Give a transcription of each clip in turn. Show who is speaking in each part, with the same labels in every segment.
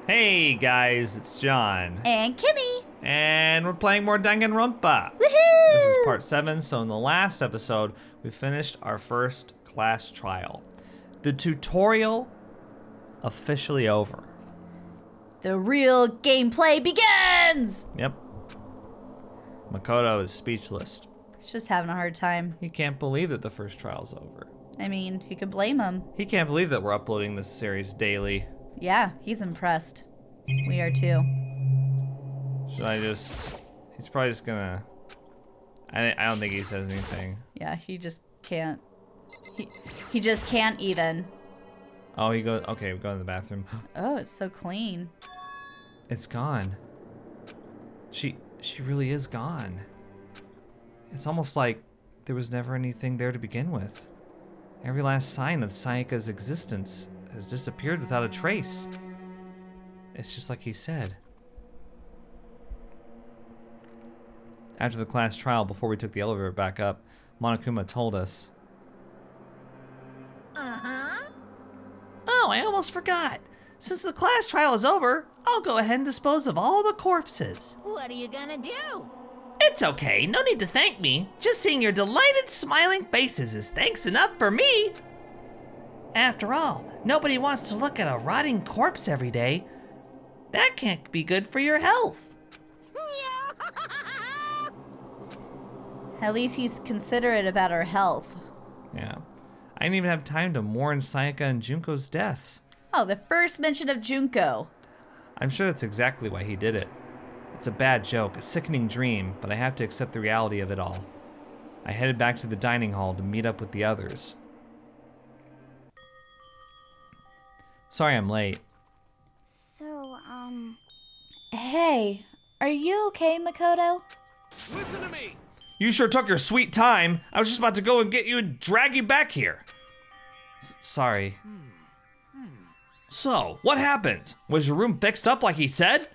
Speaker 1: Hey guys, it's John.
Speaker 2: And Kimmy.
Speaker 1: And we're playing more Danganronpa.
Speaker 2: Woohoo!
Speaker 1: This is part 7, so in the last episode, we finished our first class trial. The tutorial officially over.
Speaker 2: The real gameplay begins!
Speaker 1: Yep. Makoto is speechless.
Speaker 2: He's just having a hard time.
Speaker 1: He can't believe that the first trial's over.
Speaker 2: I mean, who could blame him?
Speaker 1: He can't believe that we're uploading this series daily.
Speaker 2: Yeah, he's impressed. We are too.
Speaker 1: Should I just... He's probably just gonna... I don't think he says anything.
Speaker 2: Yeah, he just can't. He just can't even.
Speaker 1: Oh, he goes... Okay, we go in the bathroom.
Speaker 2: Oh, it's so clean.
Speaker 1: It's gone. She really is gone. It's almost like there was never anything there to begin with. Every last sign of Sayaka's existence has disappeared without a trace. It's just like he said. After the class trial, before we took the elevator back up, Monokuma told us. Oh, I almost forgot. Since the class trial is over, I'll go ahead and dispose of all the corpses.
Speaker 3: What are you gonna do?
Speaker 1: It's okay, no need to thank me. Just seeing your delighted, smiling faces is thanks enough for me. After all, nobody wants to look at a rotting corpse every day. That can't be good for your health.
Speaker 2: At least he's considerate about our health.
Speaker 1: Yeah. I didn't even have time to mourn Sayaka and Junko's deaths.
Speaker 2: Oh, the first mention of Junko.
Speaker 1: I'm sure that's exactly why he did it. It's a bad joke, a sickening dream, but I have to accept the reality of it all. I headed back to the dining hall to meet up with the others. Sorry I'm late.
Speaker 4: So,
Speaker 2: Hey, are you okay, Makoto?
Speaker 5: Listen to me!
Speaker 1: You sure took your sweet time. I was just about to go and get you and drag you back here. Sorry. So, what happened? Was your room fixed up like he said?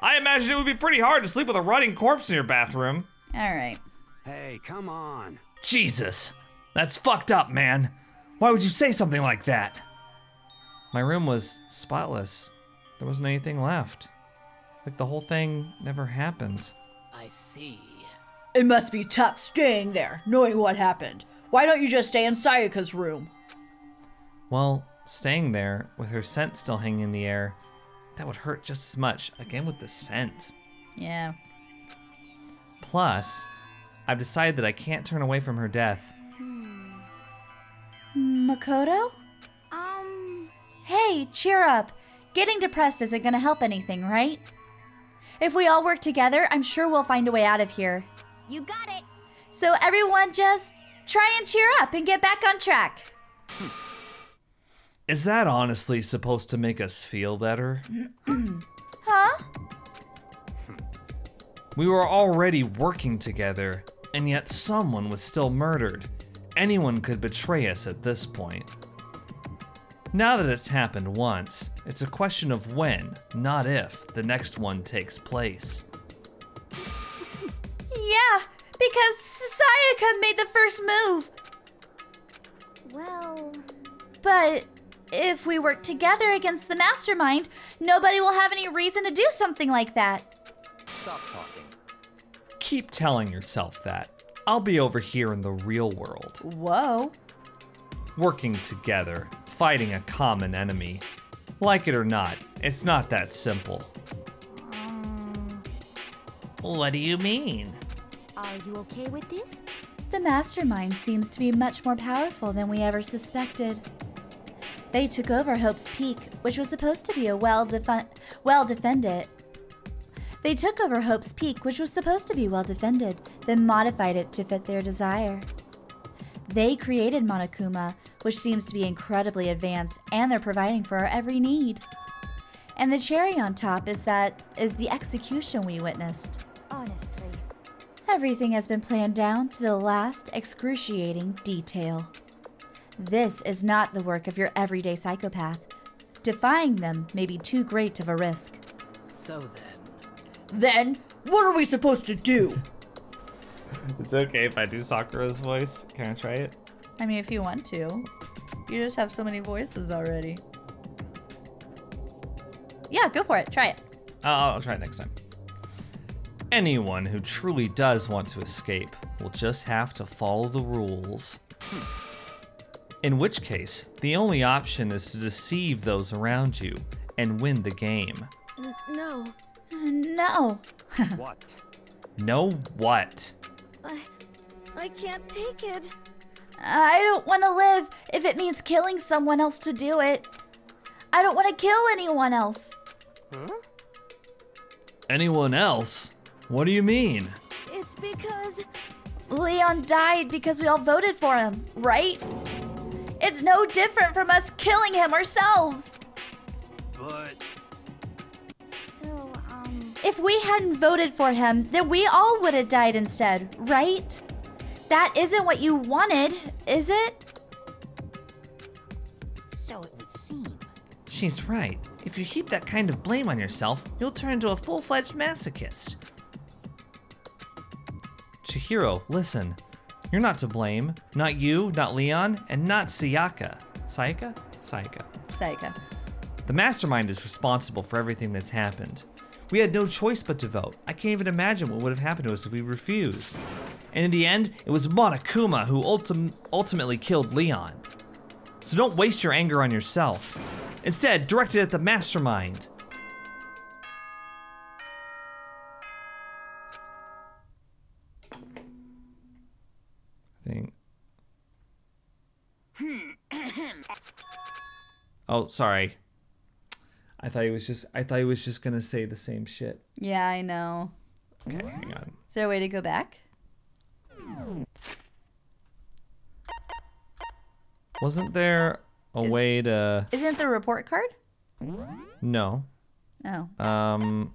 Speaker 1: I imagine it would be pretty hard to sleep with a rotting corpse in your bathroom.
Speaker 2: All right.
Speaker 5: Hey, come on.
Speaker 1: Jesus, that's fucked up, man. Why would you say something like that? My room was spotless. There wasn't anything left. Like the whole thing never happened.
Speaker 5: I see.
Speaker 2: It must be tough staying there, knowing what happened. Why don't you just stay in Sayaka's room?
Speaker 1: Well, staying there, with her scent still hanging in the air, that would hurt just as much, again with the scent.
Speaker 2: Yeah.
Speaker 1: Plus, I've decided that I can't turn away from her death.
Speaker 2: Makoto? Hey, cheer up. Getting depressed isn't gonna help anything, right? If we all work together, I'm sure we'll find a way out of here.
Speaker 4: you got it.
Speaker 2: So everyone just try and cheer up and get back on track.
Speaker 1: Is that honestly supposed to make us feel better?
Speaker 2: Huh?
Speaker 1: We were already working together, and yet someone was still murdered. Anyone could betray us at this point. Now that it's happened once, it's a question of when, not if, the next one takes place.
Speaker 2: Yeah, because Sayaka made the first move.
Speaker 4: Well,
Speaker 2: But if we work together against the mastermind, nobody will have any reason to do something like that.
Speaker 5: Stop talking.
Speaker 1: Keep telling yourself that. I'll be over here in the real world,
Speaker 2: Whoa.
Speaker 1: working together, fighting a common enemy. Like it or not, it's not that simple. What do you mean?
Speaker 4: are you okay with this?
Speaker 2: The mastermind seems to be much more powerful than we ever suspected. They took over Hope's Peak, which was supposed to be a well-defended. They took over Hope's Peak, which was supposed to be well-defended, then modified it to fit their desire. They created Monokuma, which seems to be incredibly advanced, and they're providing for our every need. And the cherry on top is the execution we witnessed.
Speaker 4: Honestly.
Speaker 2: Everything has been planned down to the last excruciating detail. This is not the work of your everyday psychopath. Defying them may be too great of a risk.
Speaker 5: So then.
Speaker 2: Then, what are we supposed to do?
Speaker 1: Is it okay if I do Sakura's voice? Can I try it?
Speaker 2: I mean, if you want to. You just have so many voices already. Yeah, go for it. Try it.
Speaker 1: I'll try it next time. Anyone who truly does want to escape will just have to follow the rules. In which case, the only option is to deceive those around you and win the game.
Speaker 4: No.
Speaker 2: No.
Speaker 5: What?
Speaker 1: Know what?
Speaker 4: I can't take it.
Speaker 2: I don't want to live if it means killing someone else to do it. I don't want to kill anyone else.
Speaker 5: Huh?
Speaker 1: Anyone else? What do you mean?
Speaker 4: It's because...
Speaker 2: Leon died because we all voted for him, right? It's no different from us killing him ourselves.
Speaker 5: But...
Speaker 4: So,
Speaker 2: If we hadn't voted for him, then we all would have died instead, right? That isn't what you wanted, is it?
Speaker 3: So it would seem.
Speaker 1: She's right. If you heap that kind of blame on yourself, you'll turn into a full-fledged masochist. Chihiro, listen. You're not to blame. Not you, not Leon, and not Sayaka. Sayaka? Sayaka.
Speaker 2: Sayaka.
Speaker 1: The mastermind is responsible for everything that's happened. We had no choice but to vote. I can't even imagine what would have happened to us if we refused. And in the end, it was Monokuma who ultimately killed Leon. So don't waste your anger on yourself. Instead, direct it at the mastermind. I think. Oh, sorry. I thought he was just gonna say the same shit.
Speaker 2: Yeah, I know.
Speaker 1: Okay, hang on.
Speaker 2: Is there a way to go back?
Speaker 1: Wasn't there a way to?
Speaker 2: Isn't the report card?
Speaker 1: No.
Speaker 2: Oh.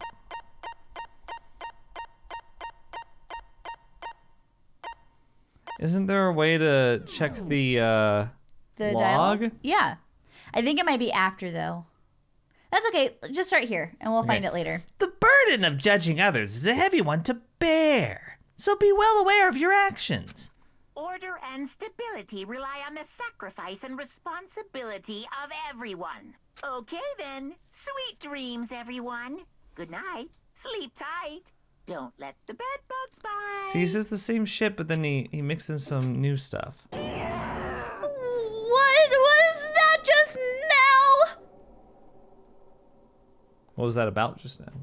Speaker 1: Isn't there a way to check the
Speaker 2: The
Speaker 1: log?
Speaker 2: dialogue? Yeah. I think it might be after, though. That's okay. Just start here, and we'll find it later.
Speaker 1: The burden of judging others is a heavy one to bear, so be well aware of your actions.
Speaker 6: Order and stability rely on the sacrifice and responsibility of everyone. Okay then. Sweet dreams, everyone. Good night. Sleep tight. Don't let the bed bugs bite.
Speaker 1: See, he says the same shit, but then he mixes in some new stuff.
Speaker 2: What was that just now?
Speaker 1: What was that about just now?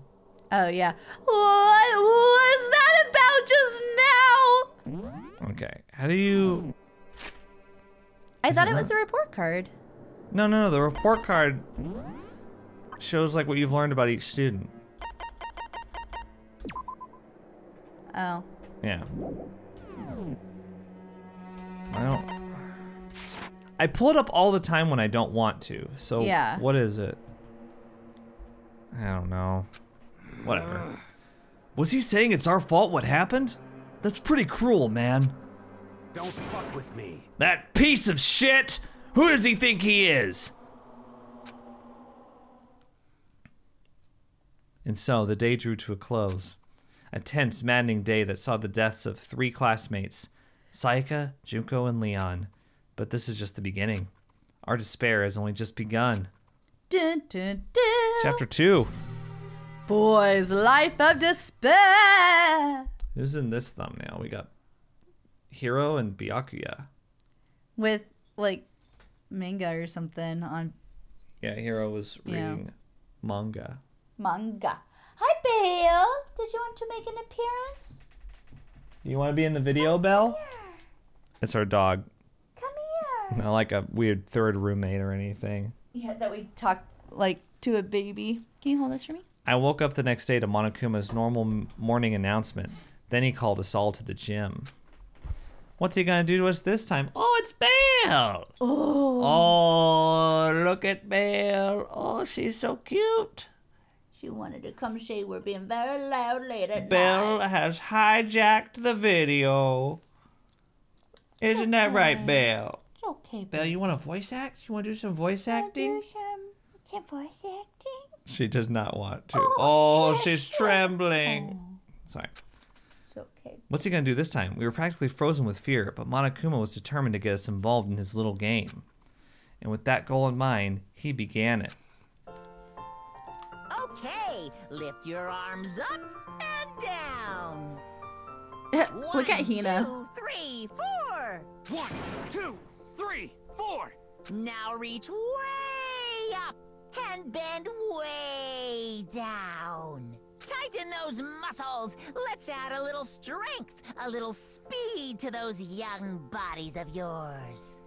Speaker 2: Oh, yeah. What was that about just now?
Speaker 1: Okay, how do you...
Speaker 2: I thought
Speaker 1: it
Speaker 2: it was
Speaker 1: not?
Speaker 2: a report card.
Speaker 1: No, the report card shows like what you've learned about each student.
Speaker 2: Oh.
Speaker 1: Yeah. I pull it up all the time when I don't want to. So
Speaker 2: Yeah.
Speaker 1: what is it? I don't know. Whatever. Was he saying it's our fault what happened? That's pretty cruel, man.
Speaker 5: Don't fuck with me.
Speaker 1: That piece of shit! Who does he think he is? And so the day drew to a close. A tense, maddening day that saw the deaths of 3 classmates, Sayaka, Junko, and Leon. But this is just the beginning. Our despair has only just begun.
Speaker 2: Dun, dun, dun.
Speaker 1: Chapter 2.
Speaker 2: Boy's Life of Despair.
Speaker 1: Who's in this thumbnail? We got Hiro and Byakuya.
Speaker 2: With, like, manga or something on
Speaker 1: Yeah, Hiro was reading manga.
Speaker 2: manga. Hi, Belle. Did you want to make an appearance?
Speaker 1: You want to be in the video, Belle? It's our dog.
Speaker 2: Come here.
Speaker 1: Not like a weird third roommate or anything.
Speaker 2: Yeah, that we talk like to a baby. Can you hold this for me?
Speaker 1: I woke up the next day to Monokuma's normal morning announcement. Then he called us all to the gym. What's he gonna do to us this time? Oh, it's Belle! Oh, look at Belle. Oh, she's so cute.
Speaker 2: She wanted to come say we're being very loud late at
Speaker 1: Belle
Speaker 2: night.
Speaker 1: has hijacked the video. Isn't that right, Belle?
Speaker 2: It's okay,
Speaker 1: Belle, you want to voice act? You want to do some voice acting?
Speaker 2: Some voice acting.
Speaker 1: She does not want to. Oh, she's trembling. Sorry.
Speaker 2: It's okay.
Speaker 1: What's he gonna do this time? We were practically frozen with fear, but Monokuma was determined to get us involved in his little game. And with that goal in mind, he began it.
Speaker 3: Okay, lift your arms up and down.
Speaker 2: Look at
Speaker 3: 1,
Speaker 2: Hina.
Speaker 3: 2, 3, 4.
Speaker 5: 1, 2, 3, 4.
Speaker 3: Now reach way up and bend way down. Tighten those muscles. Let's add a little strength, a little speed to those young bodies of yours.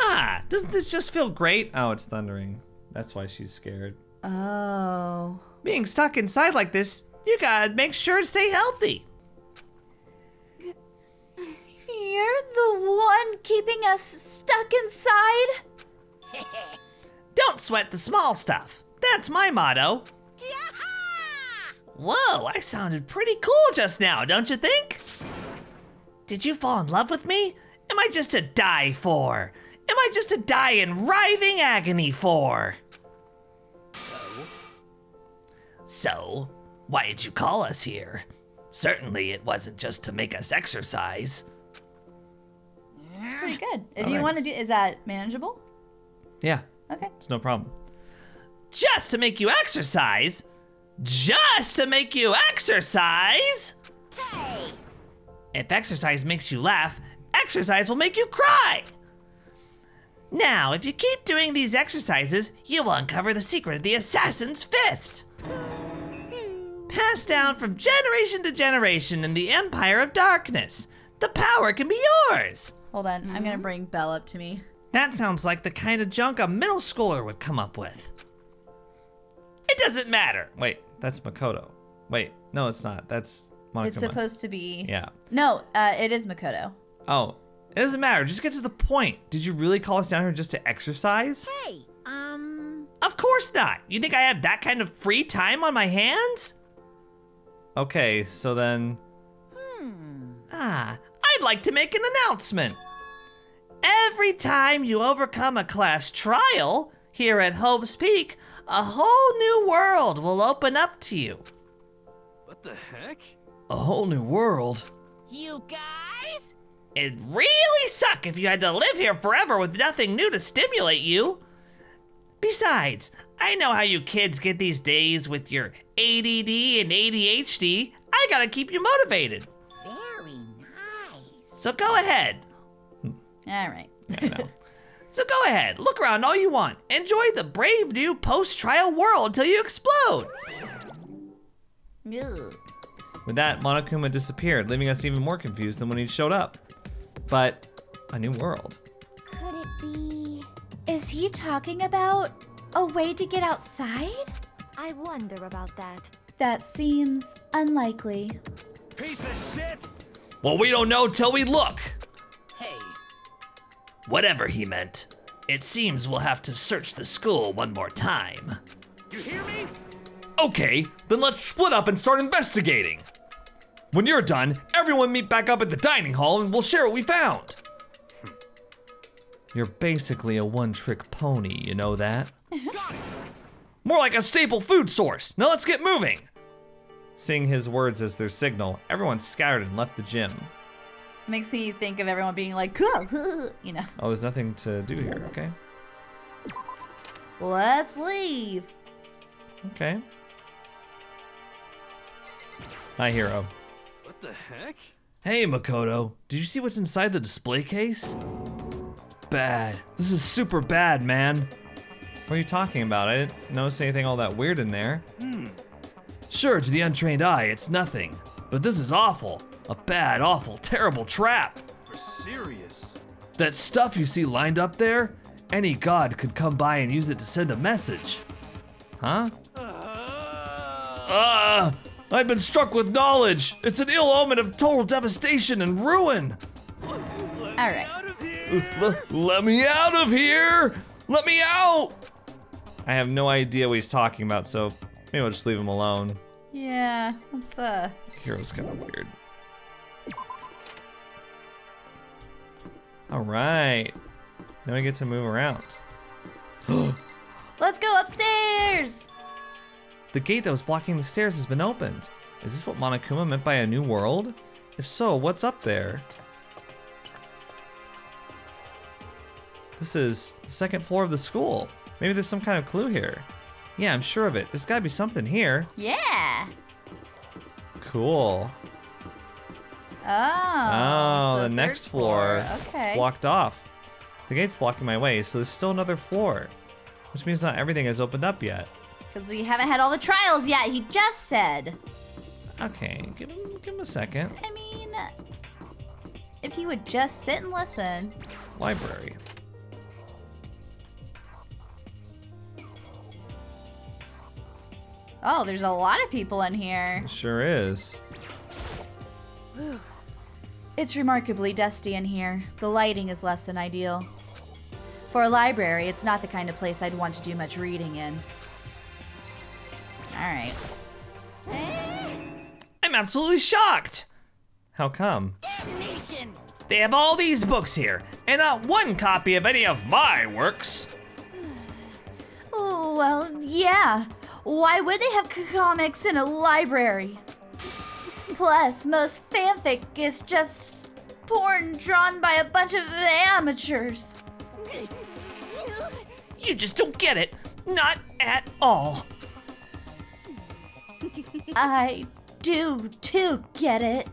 Speaker 1: Ah, doesn't this just feel great? Oh, it's thundering. That's why she's scared.
Speaker 2: Oh.
Speaker 1: Being stuck inside like this, you gotta make sure to stay healthy.
Speaker 2: You're the one keeping us stuck inside?
Speaker 1: Don't sweat the small stuff. That's my motto. Whoa, I sounded pretty cool just now, don't you think? Did you fall in love with me? Am I just to die for? Am I just to die in writhing agony for? So, why did you call us here? Certainly it wasn't just to make us exercise.
Speaker 2: Pretty good. If
Speaker 1: Oh,
Speaker 2: you want to
Speaker 1: thanks.
Speaker 2: do, is that manageable?
Speaker 1: Yeah,
Speaker 2: Okay.
Speaker 1: it's no problem. Just to make you exercise? Just to make you exercise?
Speaker 3: Hey!
Speaker 1: If exercise makes you laugh, exercise will make you cry. Now, if you keep doing these exercises, you will uncover the secret of the assassin's fist. Passed down from generation to generation in the Empire of Darkness. The power can be yours.
Speaker 2: Hold on. I'm going to bring Belle up to me.
Speaker 1: That sounds like the kind of junk a middle schooler would come up with. It doesn't matter. Wait, that's Makoto. Wait, no, it's not. That's Monokuma.
Speaker 2: It's supposed to be.
Speaker 1: Yeah.
Speaker 2: No, it is Makoto.
Speaker 1: Oh, it doesn't matter. Just get to the point. Did you really call us down here just to exercise?
Speaker 3: Hey,
Speaker 1: Of course not. You think I have that kind of free time on my hands? Okay, so then... I'd like to make an announcement. Every time you overcome a class trial here at Hope's Peak, a whole new world will open up to you.
Speaker 5: What the heck?
Speaker 1: A whole new world?
Speaker 3: you guys?
Speaker 1: It'd really suck if you had to live here forever with nothing new to stimulate you. Besides, I know how you kids get these days with your ADD and ADHD. I gotta keep you motivated.
Speaker 3: Very nice.
Speaker 1: So go ahead.
Speaker 2: All right.
Speaker 1: I know. So go ahead, look around all you want. Enjoy the brave new post-trial world till you explode.
Speaker 3: Ugh.
Speaker 1: With that, Monokuma disappeared, leaving us even more confused than when he showed up. But a new world.
Speaker 4: Could it be?
Speaker 2: Is he talking about a way to get outside?
Speaker 4: I wonder about that.
Speaker 2: That seems unlikely.
Speaker 5: Piece of shit!
Speaker 1: Well, we don't know till we look.
Speaker 3: Hey,
Speaker 1: Whatever he meant, it seems we'll have to search the school one more time.
Speaker 5: You hear me?
Speaker 1: Okay, then let's split up and start investigating. When you're done, everyone meet back up at the dining hall and we'll share what we found. You're basically a one-trick pony, you know that?
Speaker 5: Got it!
Speaker 1: More like a staple food source. Now let's get moving. Seeing his words as their signal, everyone scattered and left the gym.
Speaker 2: Makes me think of everyone being like, "Cool," you know.
Speaker 1: Oh, there's nothing to do here, okay?
Speaker 2: Let's leave.
Speaker 1: Okay. Hi, hero.
Speaker 5: What the heck?
Speaker 1: Hey, Makoto. Did you see what's inside the display case? Bad. This is super bad, man. What are you talking about? I didn't notice anything all that weird in there. Sure, to the untrained eye, it's nothing. But this is awful. A bad, awful, terrible trap.
Speaker 5: You're serious?
Speaker 1: That stuff you see lined up there, any god could come by and use it to send a message. Huh? I've been struck with knowledge. It's an ill omen of total devastation and ruin.
Speaker 2: All right.
Speaker 5: Out of here!
Speaker 1: Let me out of here! Let me out! I have no idea what he's talking about, so maybe I'll just leave him alone.
Speaker 2: Yeah, that's
Speaker 1: Hero's kind of weird. All right. Now we get to move around.
Speaker 2: Let's go upstairs.
Speaker 1: The gate that was blocking the stairs has been opened. Is this what Monokuma meant by a new world? If so, what's up there? This is the second floor of the school. Maybe there's some kind of clue here. Yeah, I'm sure of it. There's gotta be something here.
Speaker 2: Yeah.
Speaker 1: Cool.
Speaker 2: Oh.
Speaker 1: The
Speaker 2: so
Speaker 1: next
Speaker 2: third
Speaker 1: floor.
Speaker 2: Okay.
Speaker 1: It's blocked off. The gate's blocking my way, so there's still another floor. Which means not everything has opened up yet.
Speaker 2: Because we haven't had all the trials yet, he just said.
Speaker 1: Okay, give him a second.
Speaker 2: I mean, if you would just sit and listen.
Speaker 1: Library.
Speaker 2: Oh, there's a lot of people in here.
Speaker 1: It sure is.
Speaker 2: It's remarkably dusty in here. The lighting is less than ideal. For a library, it's not the kind of place I'd want to do much reading in. Alright.
Speaker 1: I'm absolutely shocked! How come?
Speaker 3: Damnation!
Speaker 5: They have all these books here, and not one copy of any of my works.
Speaker 2: Oh, well, yeah. Why would they have comics in a library? Plus, most fanfic is just porn drawn by a bunch of amateurs.
Speaker 5: You just don't get it. Not at all.
Speaker 2: I do too get it.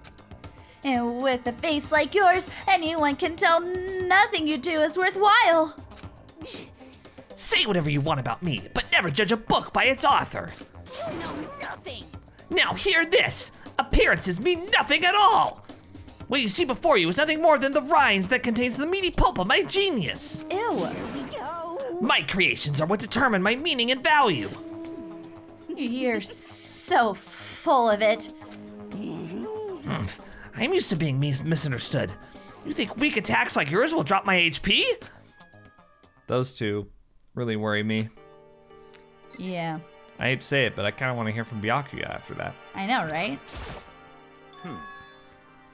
Speaker 2: And with a face like yours, anyone can tell nothing you do is worthwhile.
Speaker 5: Say whatever you want about me, but never judge a book by its author.
Speaker 3: You know nothing.
Speaker 5: Now hear this. Appearances mean nothing at all. What you see before you is nothing more than the rinds that contains the meaty pulp of my genius.
Speaker 2: Ew.
Speaker 3: Yo.
Speaker 5: My creations are what determine my meaning and value.
Speaker 2: You're so full of it.
Speaker 5: I'm used to being misunderstood. You think weak attacks like yours will drop my HP?
Speaker 1: Those two really worry me.
Speaker 2: Yeah,
Speaker 1: I hate to say it, but I kind of want to hear from Byakuya after that.
Speaker 2: I know, right?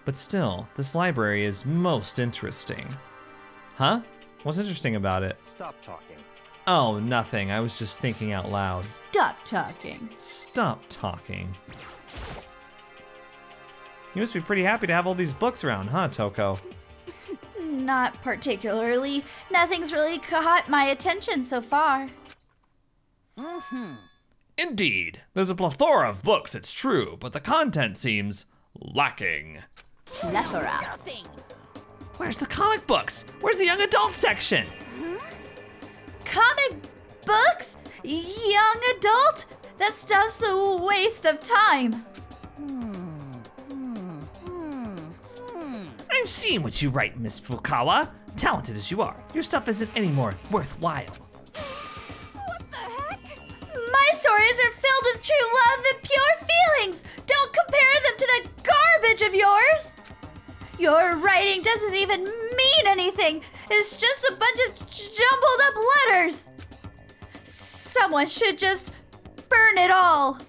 Speaker 1: But still, this library is most interesting. Huh? What's interesting about it?
Speaker 7: Stop talking.
Speaker 1: Oh, nothing. I was just thinking out loud.
Speaker 2: Stop talking.
Speaker 1: Stop talking. You must be pretty happy to have all these books around, huh, Toko?
Speaker 2: Not particularly. Nothing's really caught my attention so far.
Speaker 5: Indeed. There's a plethora of books, it's true, but the content seems lacking.
Speaker 2: Plethora.
Speaker 3: Nothing.
Speaker 5: Where's the comic books? Where's the young adult section?
Speaker 2: Comic books? Young adult? That stuff's a waste of time.
Speaker 5: I've seen what you write, Miss Fukawa. Talented as you are, your stuff isn't any more worthwhile.
Speaker 3: What the heck?
Speaker 2: My stories are filled with true love and pure feelings. Don't compare them to the garbage of yours. Your writing doesn't even mean anything. It's just a bunch of jumbled up letters. Someone should just burn it all.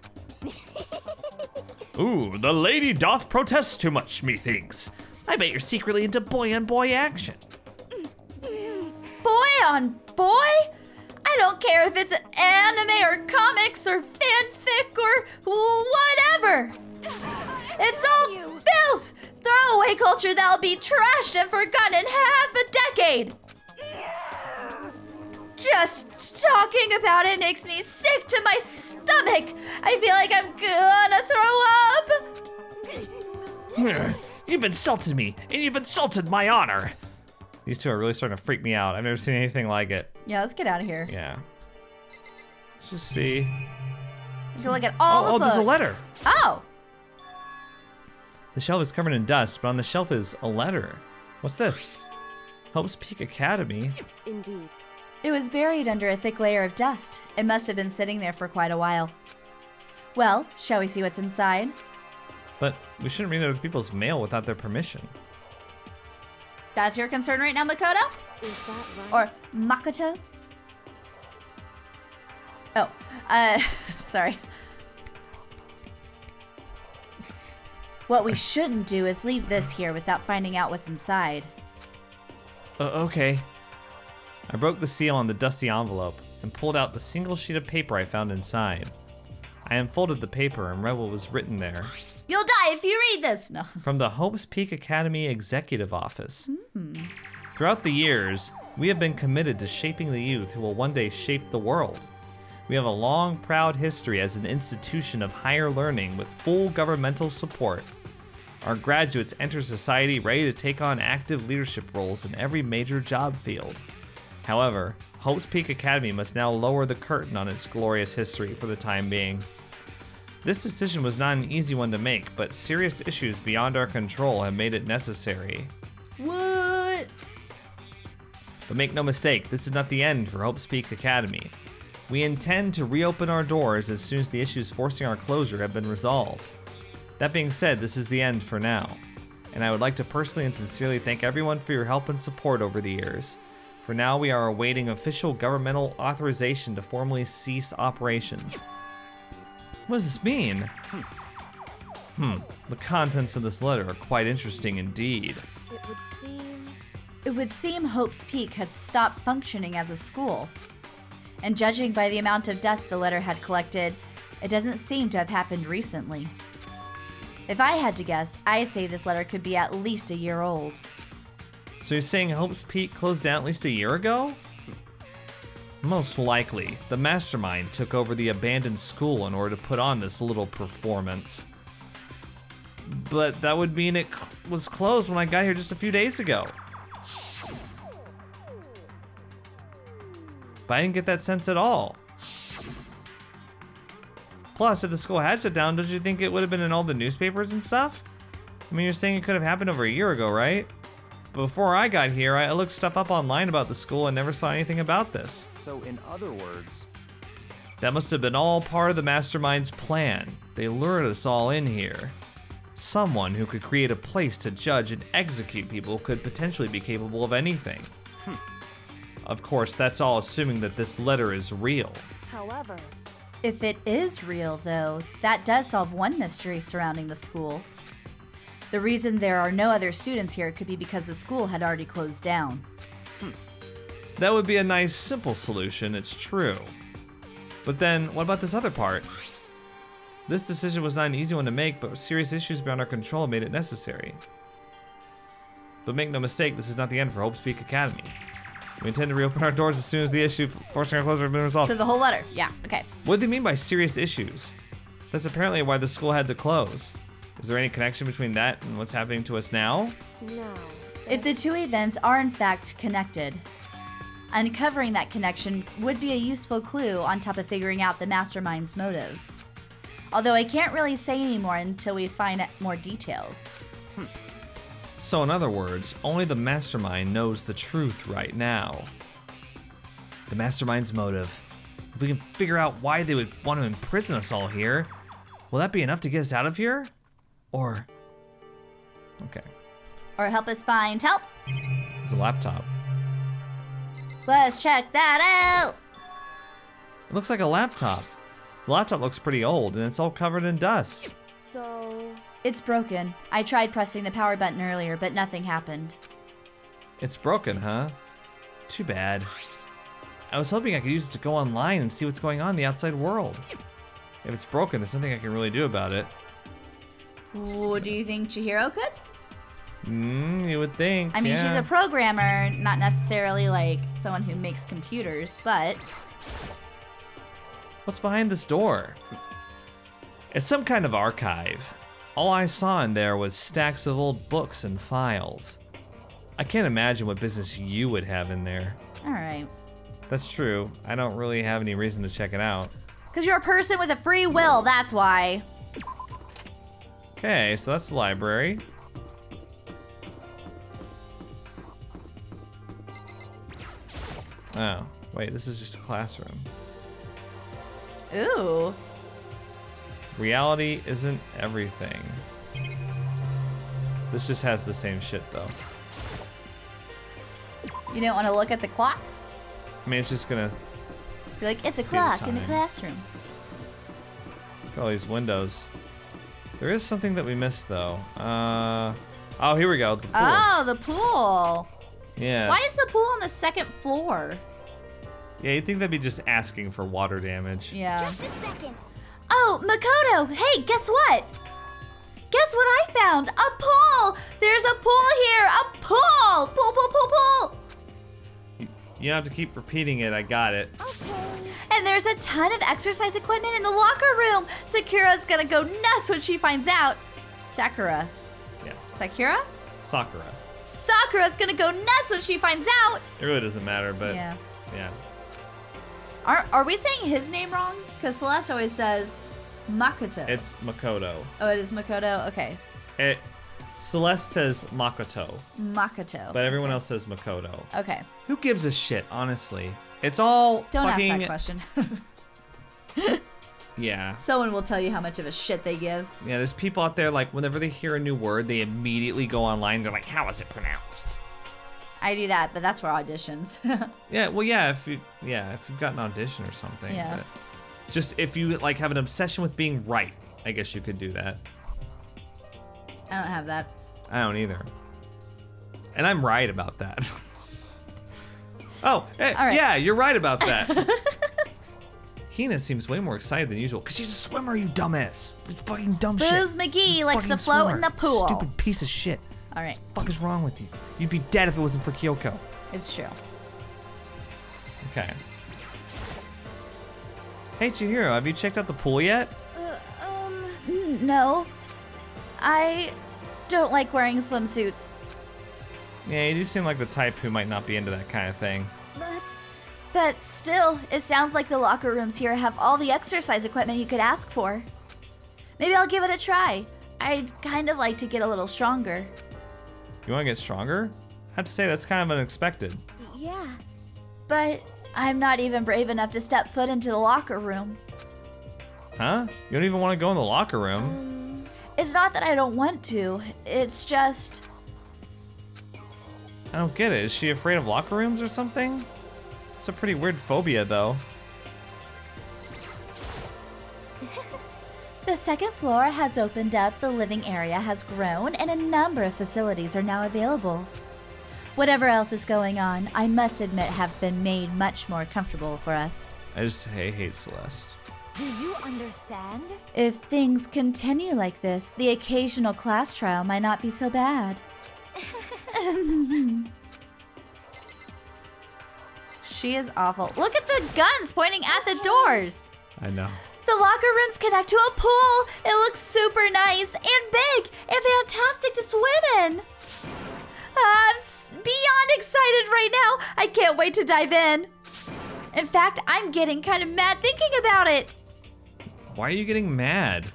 Speaker 5: Ooh, the lady doth protest too much, methinks. I bet you're secretly into boy-on-boy action.
Speaker 2: Boy on boy? I don't care if it's anime or comics or fanfic or whatever. It's all filth, throwaway culture that'll be trashed and forgotten in half a decade. Just talking about it makes me sick to my stomach. I feel like I'm gonna throw up.
Speaker 5: You've insulted me, and you've insulted my honor.
Speaker 1: These two are really starting to freak me out. I've never seen anything like it.
Speaker 2: Yeah, let's get out of here.
Speaker 1: Yeah. Let's just see.
Speaker 2: Let's go look at all the
Speaker 1: Oh,
Speaker 2: books.
Speaker 1: there's a letter.
Speaker 2: Oh,
Speaker 1: The shelf is covered in dust, but on the shelf is a letter. What's this? Hope's Peak Academy.
Speaker 4: Indeed.
Speaker 2: it was buried under a thick layer of dust. It must have been sitting there for quite a while. Well, shall we see what's inside?
Speaker 1: But we shouldn't read other people's mail without their permission.
Speaker 2: That's your concern right now, Makoto?
Speaker 4: Is that right?
Speaker 2: Or Makoto? Oh, sorry. What we shouldn't do is leave this here without finding out what's inside.
Speaker 1: Okay. I broke the seal on the dusty envelope and pulled out the single sheet of paper I found inside. I unfolded the paper and read what was written there.
Speaker 2: You'll die if you read this! No.
Speaker 1: From the Hope's Peak Academy Executive Office. Throughout the years, We have been committed to shaping the youth who will one day shape the world. We have a long, proud history as an institution of higher learning with full governmental support. Our graduates enter society ready to take on active leadership roles in every major job field. However, Hope's Peak Academy must now lower the curtain on its glorious history for the time being. This decision was not an easy one to make, but serious issues beyond our control have made it necessary.
Speaker 2: What?
Speaker 1: But make no mistake, this is not the end for Hope's Peak Academy. We intend to reopen our doors as soon as the issues forcing our closure have been resolved. That being said, this is the end for now, and I would like to personally and sincerely thank everyone for your help and support over the years. For now, we are awaiting official governmental authorization to formally cease operations. What does this mean? The contents of this letter are quite interesting indeed.
Speaker 2: It would seem Hope's Peak had stopped functioning as a school. And judging by the amount of dust the letter had collected, it doesn't seem to have happened recently. If I had to guess, I'd say this letter could be at least a year old.
Speaker 1: So you're saying Hope's Peak closed down at least a year ago? Most likely, the mastermind took over the abandoned school in order to put on this little performance. But that would mean it was closed when I got here just a few days ago. But I didn't get that sense at all. Plus, if the school had shut down, don't you think it would have been in all the newspapers and stuff? I mean, you're saying it could have happened over a year ago, right? But before I got here, I looked stuff up online about the school and never saw anything about this.
Speaker 7: So in other words,
Speaker 1: that must have been all part of the mastermind's plan. They lured us all in here. Someone who could create a place to judge and execute people could potentially be capable of anything. Of course, that's all assuming that this letter is real.
Speaker 4: However,
Speaker 2: If it is real, though, that does solve one mystery surrounding the school. The reason there are no other students here could be because the school had already closed down.
Speaker 1: That would be a nice, simple solution, it's true. But then, what about this other part? This decision was not an easy one to make, but serious issues beyond our control made it necessary. But make no mistake, this is not the end for Hope's Peak Academy. We intend to reopen our doors as soon as the issue forcing our closure has been resolved.
Speaker 2: So the whole letter, yeah, okay.
Speaker 1: What do they mean by serious issues? That's apparently why the school had to close. Is there any connection between that and what's happening to us now?
Speaker 4: no.
Speaker 2: If the two events are in fact connected, uncovering that connection would be a useful clue on top of figuring out the mastermind's motive. Although I can't really say any more until we find out more details.
Speaker 1: So in other words, only the mastermind knows the truth right now. The mastermind's motive. If we can figure out why they would want to imprison us all here, will that be enough to get us out of here? Or... okay.
Speaker 2: Or help us find help.
Speaker 1: It's a laptop.
Speaker 2: Let's check that out.
Speaker 1: It looks like a laptop. The laptop looks pretty old and it's all covered in dust.
Speaker 4: So,
Speaker 2: It's broken. I tried pressing the power button earlier, but nothing happened.
Speaker 1: It's broken, huh? Too bad. I was hoping I could use it to go online and see what's going on in the outside world. If it's broken, there's nothing I can really do about it.
Speaker 2: Ooh, do you think Chihiro could?
Speaker 1: You would think.
Speaker 2: I mean,
Speaker 1: yeah.
Speaker 2: she's a programmer, not necessarily like someone who makes computers, but...
Speaker 1: What's behind this door? It's some kind of archive. All I saw in there was stacks of old books and files. I can't imagine what business you would have in there.
Speaker 2: Alright.
Speaker 1: That's true. I don't really have any reason to check it out.
Speaker 2: Because you're a person with a free will, that's why.
Speaker 1: Okay, so that's the library. Oh, wait, this is just a classroom.
Speaker 2: Ooh.
Speaker 1: Reality isn't everything. This just has the same shit, though.
Speaker 2: You don't want to look at the clock?
Speaker 1: I mean, it's just gonna...
Speaker 2: Be like, it's a
Speaker 1: the
Speaker 2: clock in the
Speaker 1: time.
Speaker 2: classroom.
Speaker 1: Look at all these windows. There is something that we missed, though. Oh, here we go. The pool.
Speaker 2: Oh, the pool.
Speaker 1: Yeah.
Speaker 2: Why is the pool on the second floor?
Speaker 1: Yeah, you'd think that'd be just asking for water damage.
Speaker 2: Yeah.
Speaker 4: just a second.
Speaker 2: Oh, Makoto, hey, guess what? Guess what I found? A pool! There's a pool here! A pool! Pool, pool, pool, pool!
Speaker 1: You don't have to keep repeating it. I got it.
Speaker 2: And there's a ton of exercise equipment in the locker room. Sakura's gonna go nuts when she finds out. Sakura.
Speaker 1: Yeah.
Speaker 2: Sakura?
Speaker 1: Sakura.
Speaker 2: Sakura's gonna go nuts when she finds out.
Speaker 1: It really doesn't matter, but
Speaker 2: Yeah.
Speaker 1: yeah.
Speaker 2: Are we saying his name wrong? Because Celeste always says Makoto.
Speaker 1: It's Makoto.
Speaker 2: Oh, it is Makoto? Okay.
Speaker 1: Celeste says Makoto,
Speaker 2: Makoto.
Speaker 1: but everyone else says Makoto.
Speaker 2: Okay.
Speaker 1: Who gives a shit, honestly? It's all
Speaker 2: Don't
Speaker 1: fucking...
Speaker 2: ask that question.
Speaker 1: Yeah.
Speaker 2: Someone will tell you how much of a shit they give.
Speaker 1: Yeah, there's people out there, like, whenever they hear a new word, they immediately go online. They're like, how is it pronounced?
Speaker 2: I do that, but that's for auditions.
Speaker 1: Yeah, well, yeah, if you've got an audition or something.
Speaker 2: Yeah.
Speaker 1: But just if you, like, have an obsession with being right, I guess you could do that.
Speaker 2: I don't have that.
Speaker 1: I don't either. And I'm right about that. Oh, hey,
Speaker 2: All right.
Speaker 1: yeah, you're right about that. Hina seems way more excited than usual. Because she's a swimmer, you dumbass. Fucking dumb shit.
Speaker 2: Booze McGee likes to
Speaker 1: Fucking
Speaker 2: float
Speaker 1: swimmer.
Speaker 2: in the pool.
Speaker 1: Stupid piece of shit.
Speaker 2: All right.
Speaker 1: What the fuck is wrong with you? You'd be dead if it wasn't for Kyoko.
Speaker 2: It's true.
Speaker 1: Okay. Hey, Chihiro, have you checked out the pool yet?
Speaker 2: No. I don't like wearing swimsuits.
Speaker 1: Yeah, you do seem like the type who might not be into that kind of thing.
Speaker 2: But still, it sounds like the locker rooms here have all the exercise equipment you could ask for. Maybe I'll give it a try. I'd kind of like to get a little stronger.
Speaker 1: You want to get stronger? I have to say, that's kind of unexpected.
Speaker 2: Yeah. But I'm not even brave enough to step foot into the locker room.
Speaker 1: Huh? You don't even want to go in the locker room?
Speaker 2: It's not that I don't want to. It's just...
Speaker 1: I don't get it. Is she afraid of locker rooms or something? It's a pretty weird phobia, though.
Speaker 2: The second floor has opened up, the living area has grown, and a number of facilities are now available. Whatever else is going on, I must admit have been made much more comfortable for us.
Speaker 1: I just hate Celeste.
Speaker 4: Do you understand?
Speaker 2: If things continue like this, the occasional class trial might not be so bad. She is awful. Look at the guns pointing at the doors.
Speaker 1: I know.
Speaker 2: The locker rooms connect to a pool. It looks super nice and big and fantastic to swim in. I'm beyond excited right now. I can't wait to dive in. In fact, I'm getting kind of mad thinking about it.
Speaker 1: Why are you getting mad?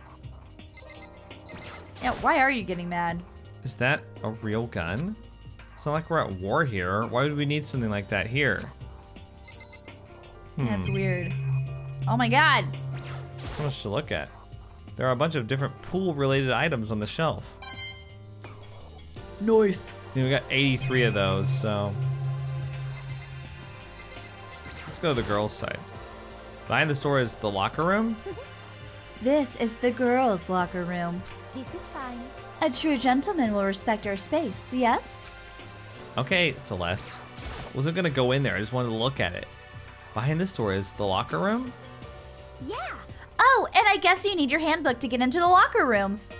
Speaker 2: Yeah, why are you getting mad?
Speaker 1: Is that a real gun? It's not like we're at war here. Why would we need something like that here?
Speaker 2: That's weird. Oh my god.
Speaker 1: So much to look at. There are a bunch of different pool-related items on the shelf.
Speaker 2: Nice.
Speaker 1: We got 83 of those, so... Let's go to the girls' side. Behind this door is the locker room.
Speaker 2: This is the girls' locker room.
Speaker 4: This is fine.
Speaker 2: A true gentleman will respect our space, yes?
Speaker 1: Okay, Celeste. Wasn't gonna go in there, I just wanted to look at it. Behind this door is the locker room.
Speaker 4: Yeah.
Speaker 2: Oh, and I guess you need your handbook to get into the locker rooms.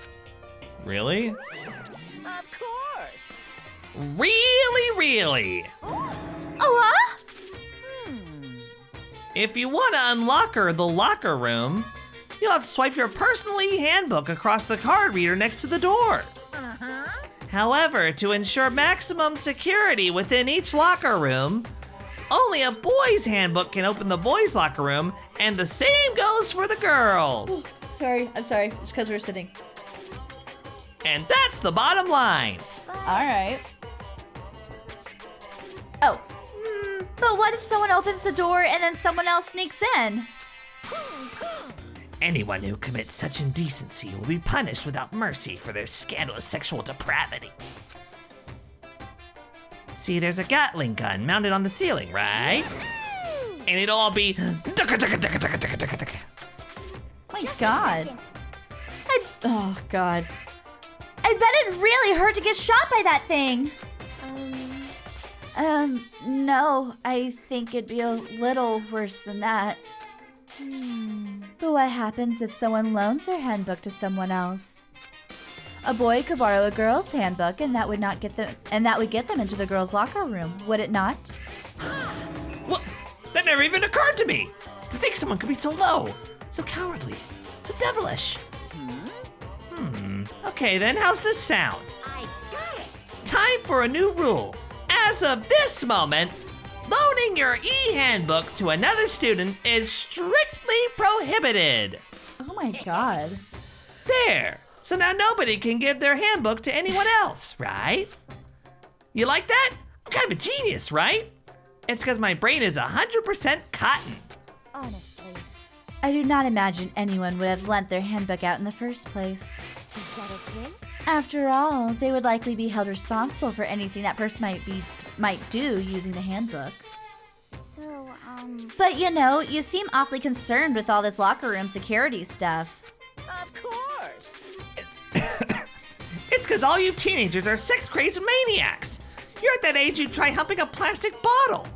Speaker 1: Really?
Speaker 3: Of course.
Speaker 5: Really?
Speaker 2: Oh, huh?
Speaker 5: If you want to unlock the locker room, you'll have to swipe your personally handbook across the card reader next to the door. However, to ensure maximum security within each locker room, only a boy's handbook can open the boys' locker room, and the same goes for the girls.
Speaker 2: I'm sorry. It's because we're sitting.
Speaker 5: And that's the bottom line.
Speaker 2: All right. Oh. But what if someone opens the door and then someone else sneaks in?
Speaker 5: Anyone who commits such indecency will be punished without mercy for their scandalous sexual depravity. See, there's a Gatling gun mounted on the ceiling, right? And it'll all be...
Speaker 2: My God. Oh, God. I bet it really hurt to get shot by that thing. No. I think it'd be a little worse than that. But what happens if someone loans their handbook to someone else? A boy could borrow a girl's handbook, and that would get them into the girls' locker room, would it not?
Speaker 5: What? That never even occurred to me! To think someone could be so low, so cowardly, so devilish. Okay then, how's this sound?
Speaker 3: I got it.
Speaker 5: Time for a new rule. As of this moment, loaning your e-handbook to another student is strictly prohibited.
Speaker 2: Oh my god.
Speaker 5: There. So now nobody can give their handbook to anyone else, right? You like that? I'm kind of a genius, right? It's because my brain is 100% cotton.
Speaker 4: Honestly,
Speaker 2: I do not imagine anyone would have lent their handbook out in the first place.
Speaker 4: is that okay?
Speaker 2: After all, they would likely be held responsible for anything that person might do using the handbook.
Speaker 4: So,
Speaker 2: But you know, you seem awfully concerned with all this locker room security stuff.
Speaker 3: Of course.
Speaker 5: It's because all you teenagers are sex-crazed maniacs. You're at that age you'd try humping a plastic bottle.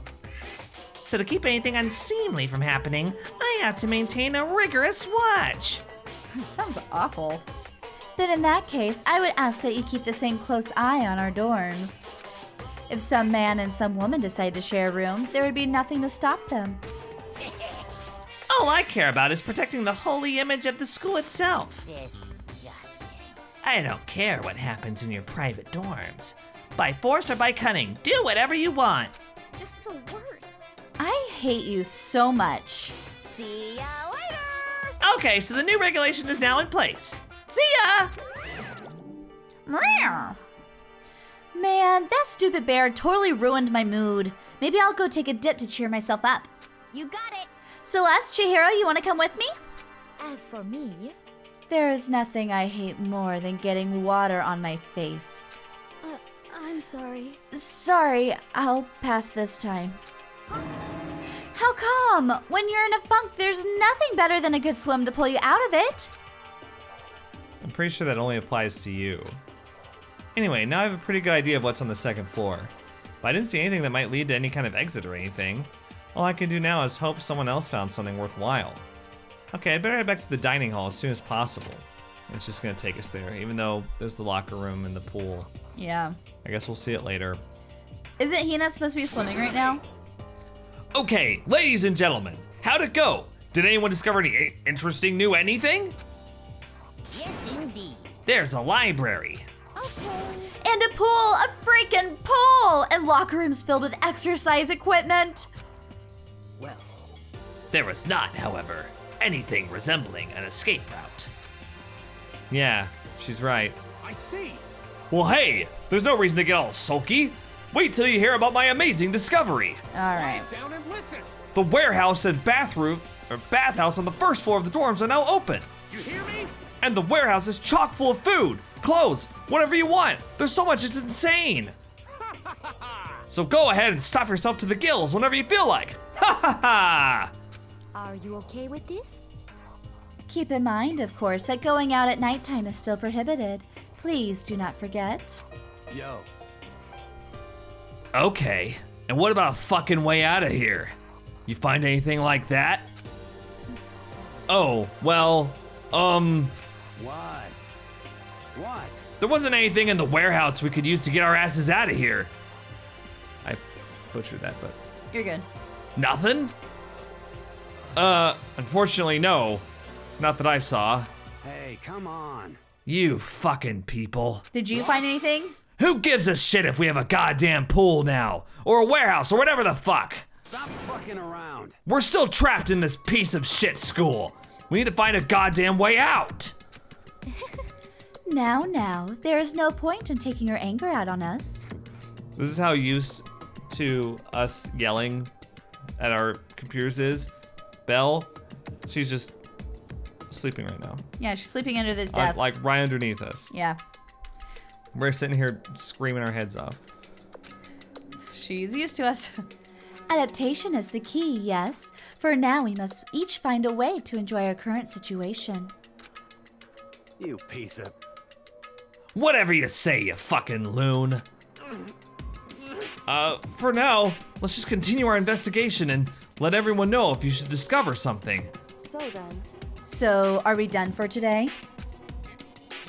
Speaker 5: So to keep anything unseemly from happening, I have to maintain a rigorous watch.
Speaker 2: Sounds awful. Then in that case, I would ask that you keep the same close eye on our dorms. If some man and some woman decide to share a room, there would be nothing to stop them.
Speaker 5: All I care about is protecting the holy image of the school itself.
Speaker 3: Disgusting.
Speaker 5: I don't care what happens in your private dorms. By force or by cunning, do whatever you want.
Speaker 4: just the worst.
Speaker 2: I hate you so much.
Speaker 3: See ya later.
Speaker 5: Okay, so the new regulation is now in place. See ya!
Speaker 2: Meow. Man, that stupid bear totally ruined my mood. Maybe I'll go take a dip to cheer myself up.
Speaker 4: You got it.
Speaker 2: Celeste, Chihiro, you want to come with me?
Speaker 4: As for me,
Speaker 2: There is nothing I hate more than getting water on my face.
Speaker 4: I'm sorry.
Speaker 2: Sorry, I'll pass this time. How come? When you're in a funk, there's nothing better than a good swim to pull you out of it.
Speaker 1: I'm pretty sure that only applies to you. Anyway, now I have a pretty good idea of what's on the second floor. But I didn't see anything that might lead to any kind of exit or anything. All I can do now is hope someone else found something worthwhile. Okay, I'd better head back to the dining hall as soon as possible. It's just gonna take us there, even though there's the locker room and the pool.
Speaker 2: Yeah.
Speaker 1: I guess we'll see it later.
Speaker 2: Isn't Hina supposed to be swimming right now?
Speaker 5: Okay, ladies and gentlemen, how'd it go? Did anyone discover any interesting new anything?
Speaker 3: Yes, indeed.
Speaker 5: There's a library.
Speaker 4: Okay.
Speaker 2: And a pool, a freaking pool! And locker rooms filled with exercise equipment.
Speaker 3: Well,
Speaker 5: There was not, however, anything resembling an escape route.
Speaker 1: Yeah, she's right.
Speaker 7: I see.
Speaker 5: Well, hey, there's no reason to get all sulky. Wait till you hear about my amazing discovery.
Speaker 2: All right.
Speaker 7: Down and listen.
Speaker 5: The warehouse and bathhouse on the first floor of the dorms are now open.
Speaker 7: You hear me?
Speaker 5: And the warehouse is chock full of food, clothes, whatever you want. There's so much, it's insane. So go ahead and stuff yourself to the gills whenever you feel like. Ha ha ha!
Speaker 4: Are you okay with this?
Speaker 2: Keep in mind, of course, that going out at nighttime is still prohibited. Please do not forget.
Speaker 7: Yo.
Speaker 5: Okay, and what about a fucking way out of here? You find anything like that? Oh, well,
Speaker 7: What? What?
Speaker 5: there wasn't anything in the warehouse we could use to get our asses out of here.
Speaker 1: I butchered that, but
Speaker 2: You're good.
Speaker 5: Nothing? Unfortunately, no. Not that I saw.
Speaker 7: Hey, come on.
Speaker 5: You fucking people.
Speaker 2: Did you find anything?
Speaker 5: Who gives a shit if we have a goddamn pool now? Or a warehouse, or whatever the fuck?
Speaker 7: Stop fucking around.
Speaker 5: We're still trapped in this piece of shit school. We need to find a goddamn way out.
Speaker 2: Now, there is no point in taking your anger out on us.
Speaker 1: this is how used to us yelling at our computers is. Belle, she's just sleeping right now.
Speaker 2: Yeah, she's sleeping under the desk.
Speaker 1: Like right underneath us.
Speaker 2: Yeah.
Speaker 1: We're sitting here screaming our heads off.
Speaker 2: She's used to us. Adaptation is the key, yes. For now, we must each find a way to enjoy our current situation.
Speaker 7: You piece of...
Speaker 5: Whatever you say, you fucking loon. For now, let's just continue our investigation and let everyone know if you should discover something.
Speaker 4: So then,
Speaker 2: So, are we done for today?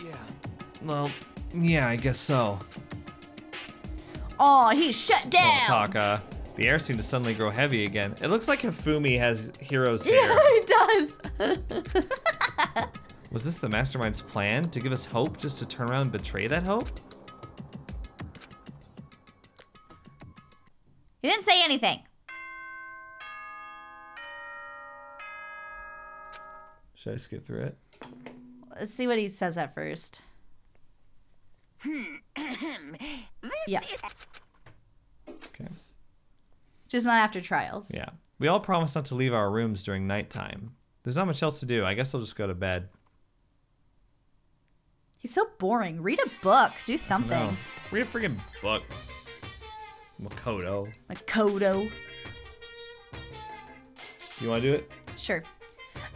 Speaker 7: Yeah.
Speaker 5: Well, yeah, I guess so.
Speaker 2: Oh, he's shut down.
Speaker 1: Taka. The air seemed to suddenly grow heavy again. It looks like Hifumi has Hiro's hair.
Speaker 2: Yeah, it does.
Speaker 1: Was this the mastermind's plan? To give us hope just to turn around and betray that hope?
Speaker 2: He didn't say anything.
Speaker 1: Should I skip through it?
Speaker 2: Let's see what he says at first. Yes.
Speaker 1: Okay.
Speaker 2: Just not after trials.
Speaker 1: Yeah. We all promised not to leave our rooms during nighttime. There's not much else to do. I guess I'll just go to bed.
Speaker 2: He's so boring. Read a book. Do something.
Speaker 1: No. Read a freaking book. Makoto.
Speaker 2: Makoto.
Speaker 1: You want to do it?
Speaker 2: Sure.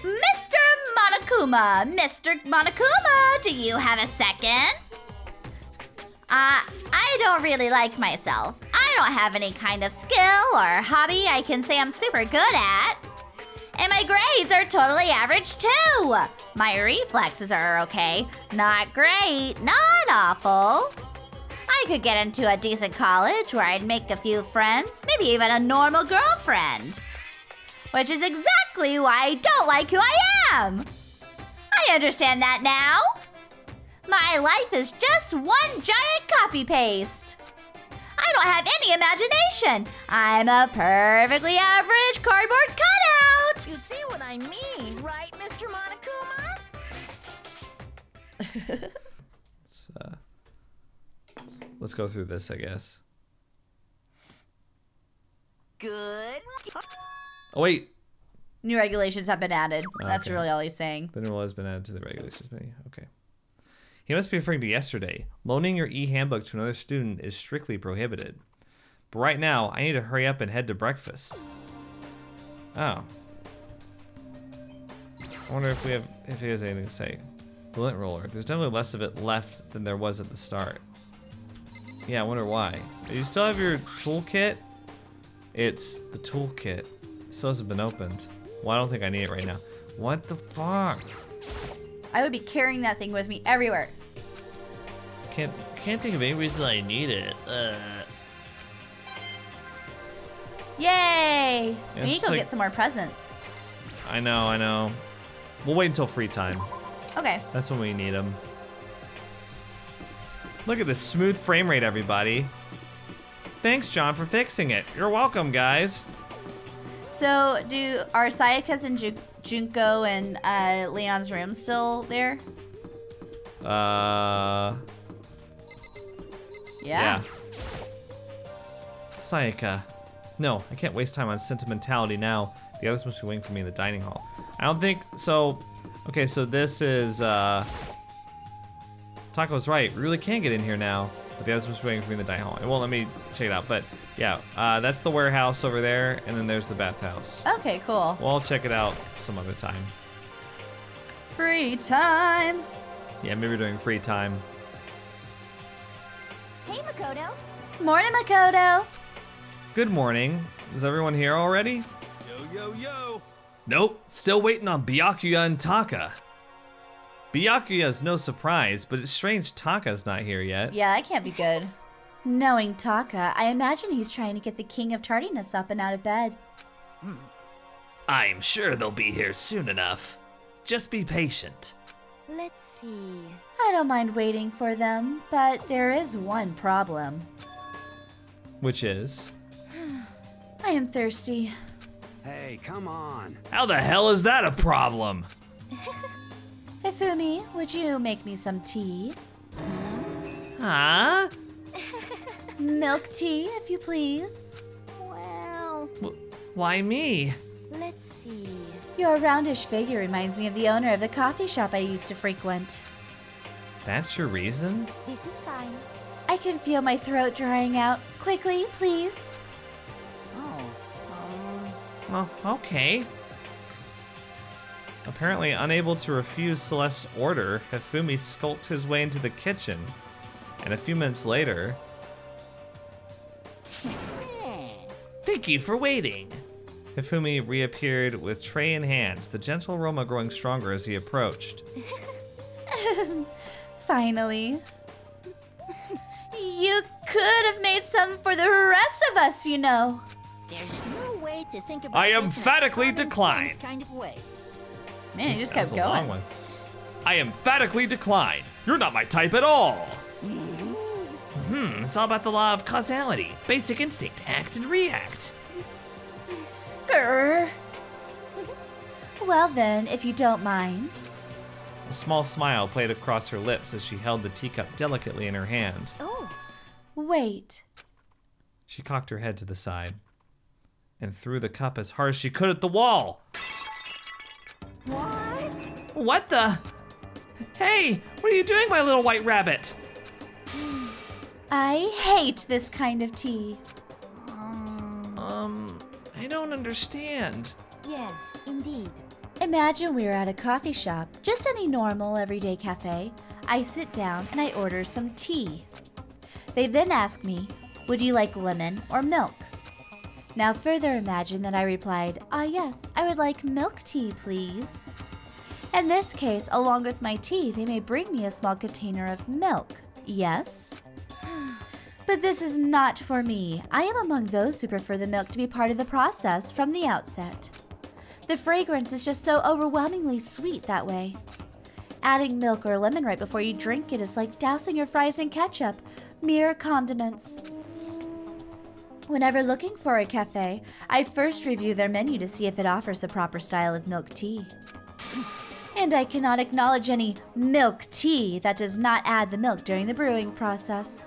Speaker 2: Mr. Monokuma! Mr. Monokuma, do you have a second? I don't really like myself. I don't have any kind of skill or hobby I can say I'm super good at. And my grades are totally average too. My reflexes are okay. Not great, not awful. I could get into a decent college where I'd make a few friends, maybe even a normal girlfriend. Which is exactly why I don't like who I am. I understand that now. My life is just one giant copy-paste. I don't have any imagination. I'm a perfectly average cardboard cutout.
Speaker 3: You see what I mean, right, Mr. Monokuma?
Speaker 1: Let's go through this, I guess.
Speaker 6: Good.
Speaker 1: Oh, wait.
Speaker 2: New regulations have been added. That's
Speaker 1: Okay.
Speaker 2: really all he's saying.
Speaker 1: The new law has been added to the regulations menu. Okay. He must be referring to yesterday. Loaning your e-handbook to another student is strictly prohibited. But right now, I need to hurry up and head to breakfast. Oh. I wonder if he has anything to say. The lint roller. There's definitely less of it left than there was at the start. Yeah, I wonder why. Do you still have your toolkit? It's the toolkit. It still hasn't been opened. Well, I don't think I need it right now. What the fuck?
Speaker 2: I would be carrying that thing with me everywhere.
Speaker 1: Can't think of any reason I need it.
Speaker 2: Yay!
Speaker 1: Yeah,
Speaker 2: We need
Speaker 1: it's
Speaker 2: to go
Speaker 1: like-
Speaker 2: get some more presents.
Speaker 1: I know. We'll wait until free time.
Speaker 2: Okay.
Speaker 1: That's when we need them. Look at this smooth frame rate, everybody. Thanks, John, for fixing it. You're welcome, guys.
Speaker 2: So, are Sayaka's and Junko and Leon's room still there?
Speaker 1: Yeah. Sayaka. No, I can't waste time on sentimentality now. The others must be waiting for me in the dining hall. I don't think so. Okay, so this is Taco's right. We really can get in here now. But the others must be waiting for me in the dining hall. It won't let me check it out. But yeah, that's the warehouse over there, and then there's the bathhouse.
Speaker 2: Okay, cool.
Speaker 1: Well, I'll check it out some other time.
Speaker 2: Free time.
Speaker 1: Yeah, maybe during free time.
Speaker 4: Hey, Makoto.
Speaker 2: Morning, Makoto.
Speaker 1: Good morning. Is everyone here already?
Speaker 7: Yo.
Speaker 1: Nope, still waiting on Byakuya and Taka. Byakuya's no surprise, but it's strange Taka's not here yet.
Speaker 2: Yeah, that can't be good. Knowing Taka, I imagine he's trying to get the king of tardiness up and out of bed.
Speaker 5: I'm sure they'll be here soon enough. Just be patient.
Speaker 4: Let's see.
Speaker 2: I don't mind waiting for them, but there is one problem.
Speaker 1: Which is?
Speaker 2: I am thirsty.
Speaker 7: Hey, come on.
Speaker 5: How the hell is that a problem?
Speaker 2: Hifumi, would you make me some tea?
Speaker 5: Huh?
Speaker 2: Milk tea, if you please.
Speaker 4: Well,
Speaker 5: Why me?
Speaker 4: let's see.
Speaker 2: Your roundish figure reminds me of the owner of the coffee shop I used to frequent.
Speaker 1: That's your reason?
Speaker 4: This is fine.
Speaker 2: I can feel my throat drying out. Quickly, please.
Speaker 5: Well, okay.
Speaker 1: Apparently unable to refuse Celeste's order, Hifumi skulked his way into the kitchen. And a few minutes later...
Speaker 5: Thank you for waiting.
Speaker 1: Hifumi reappeared with tray in hand, the gentle aroma growing stronger as he approached.
Speaker 2: Finally. You could have made some for the rest of us, you know.
Speaker 3: There's no way to think about
Speaker 5: I
Speaker 3: this in a
Speaker 5: emphatically
Speaker 3: common
Speaker 5: decline.
Speaker 3: sense kind of way.
Speaker 2: Man, he just
Speaker 5: That was
Speaker 2: kept
Speaker 5: a long
Speaker 2: going.
Speaker 5: one. I emphatically decline. You're not my type at all. It's all about the law of causality. Basic instinct, act and react.
Speaker 2: Grr. Well then, if you don't mind.
Speaker 1: A small smile played across her lips as she held the teacup delicately in her hand.
Speaker 4: Oh,
Speaker 2: Wait.
Speaker 1: She cocked her head to the side and threw the cup as hard as she could at the wall.
Speaker 3: What?
Speaker 5: What the? Hey, what are you doing, my little white rabbit?
Speaker 2: I hate this kind of tea.
Speaker 5: I don't understand.
Speaker 4: yes, indeed.
Speaker 2: Imagine we're at a coffee shop, just any normal everyday cafe. I sit down and I order some tea. They then ask me, would you like lemon or milk? Now further imagine that I replied, yes, I would like milk tea, please. In this case, along with my tea, they may bring me a small container of milk. Yes? But this is not for me. I am among those who prefer the milk to be part of the process from the outset. The fragrance is just so overwhelmingly sweet that way. Adding milk or lemon right before you drink it is like dousing your fries in ketchup, mere condiments. Whenever looking for a cafe, I first review their menu to see if it offers the proper style of milk tea. And I cannot acknowledge any milk tea that does not add the milk during the brewing process.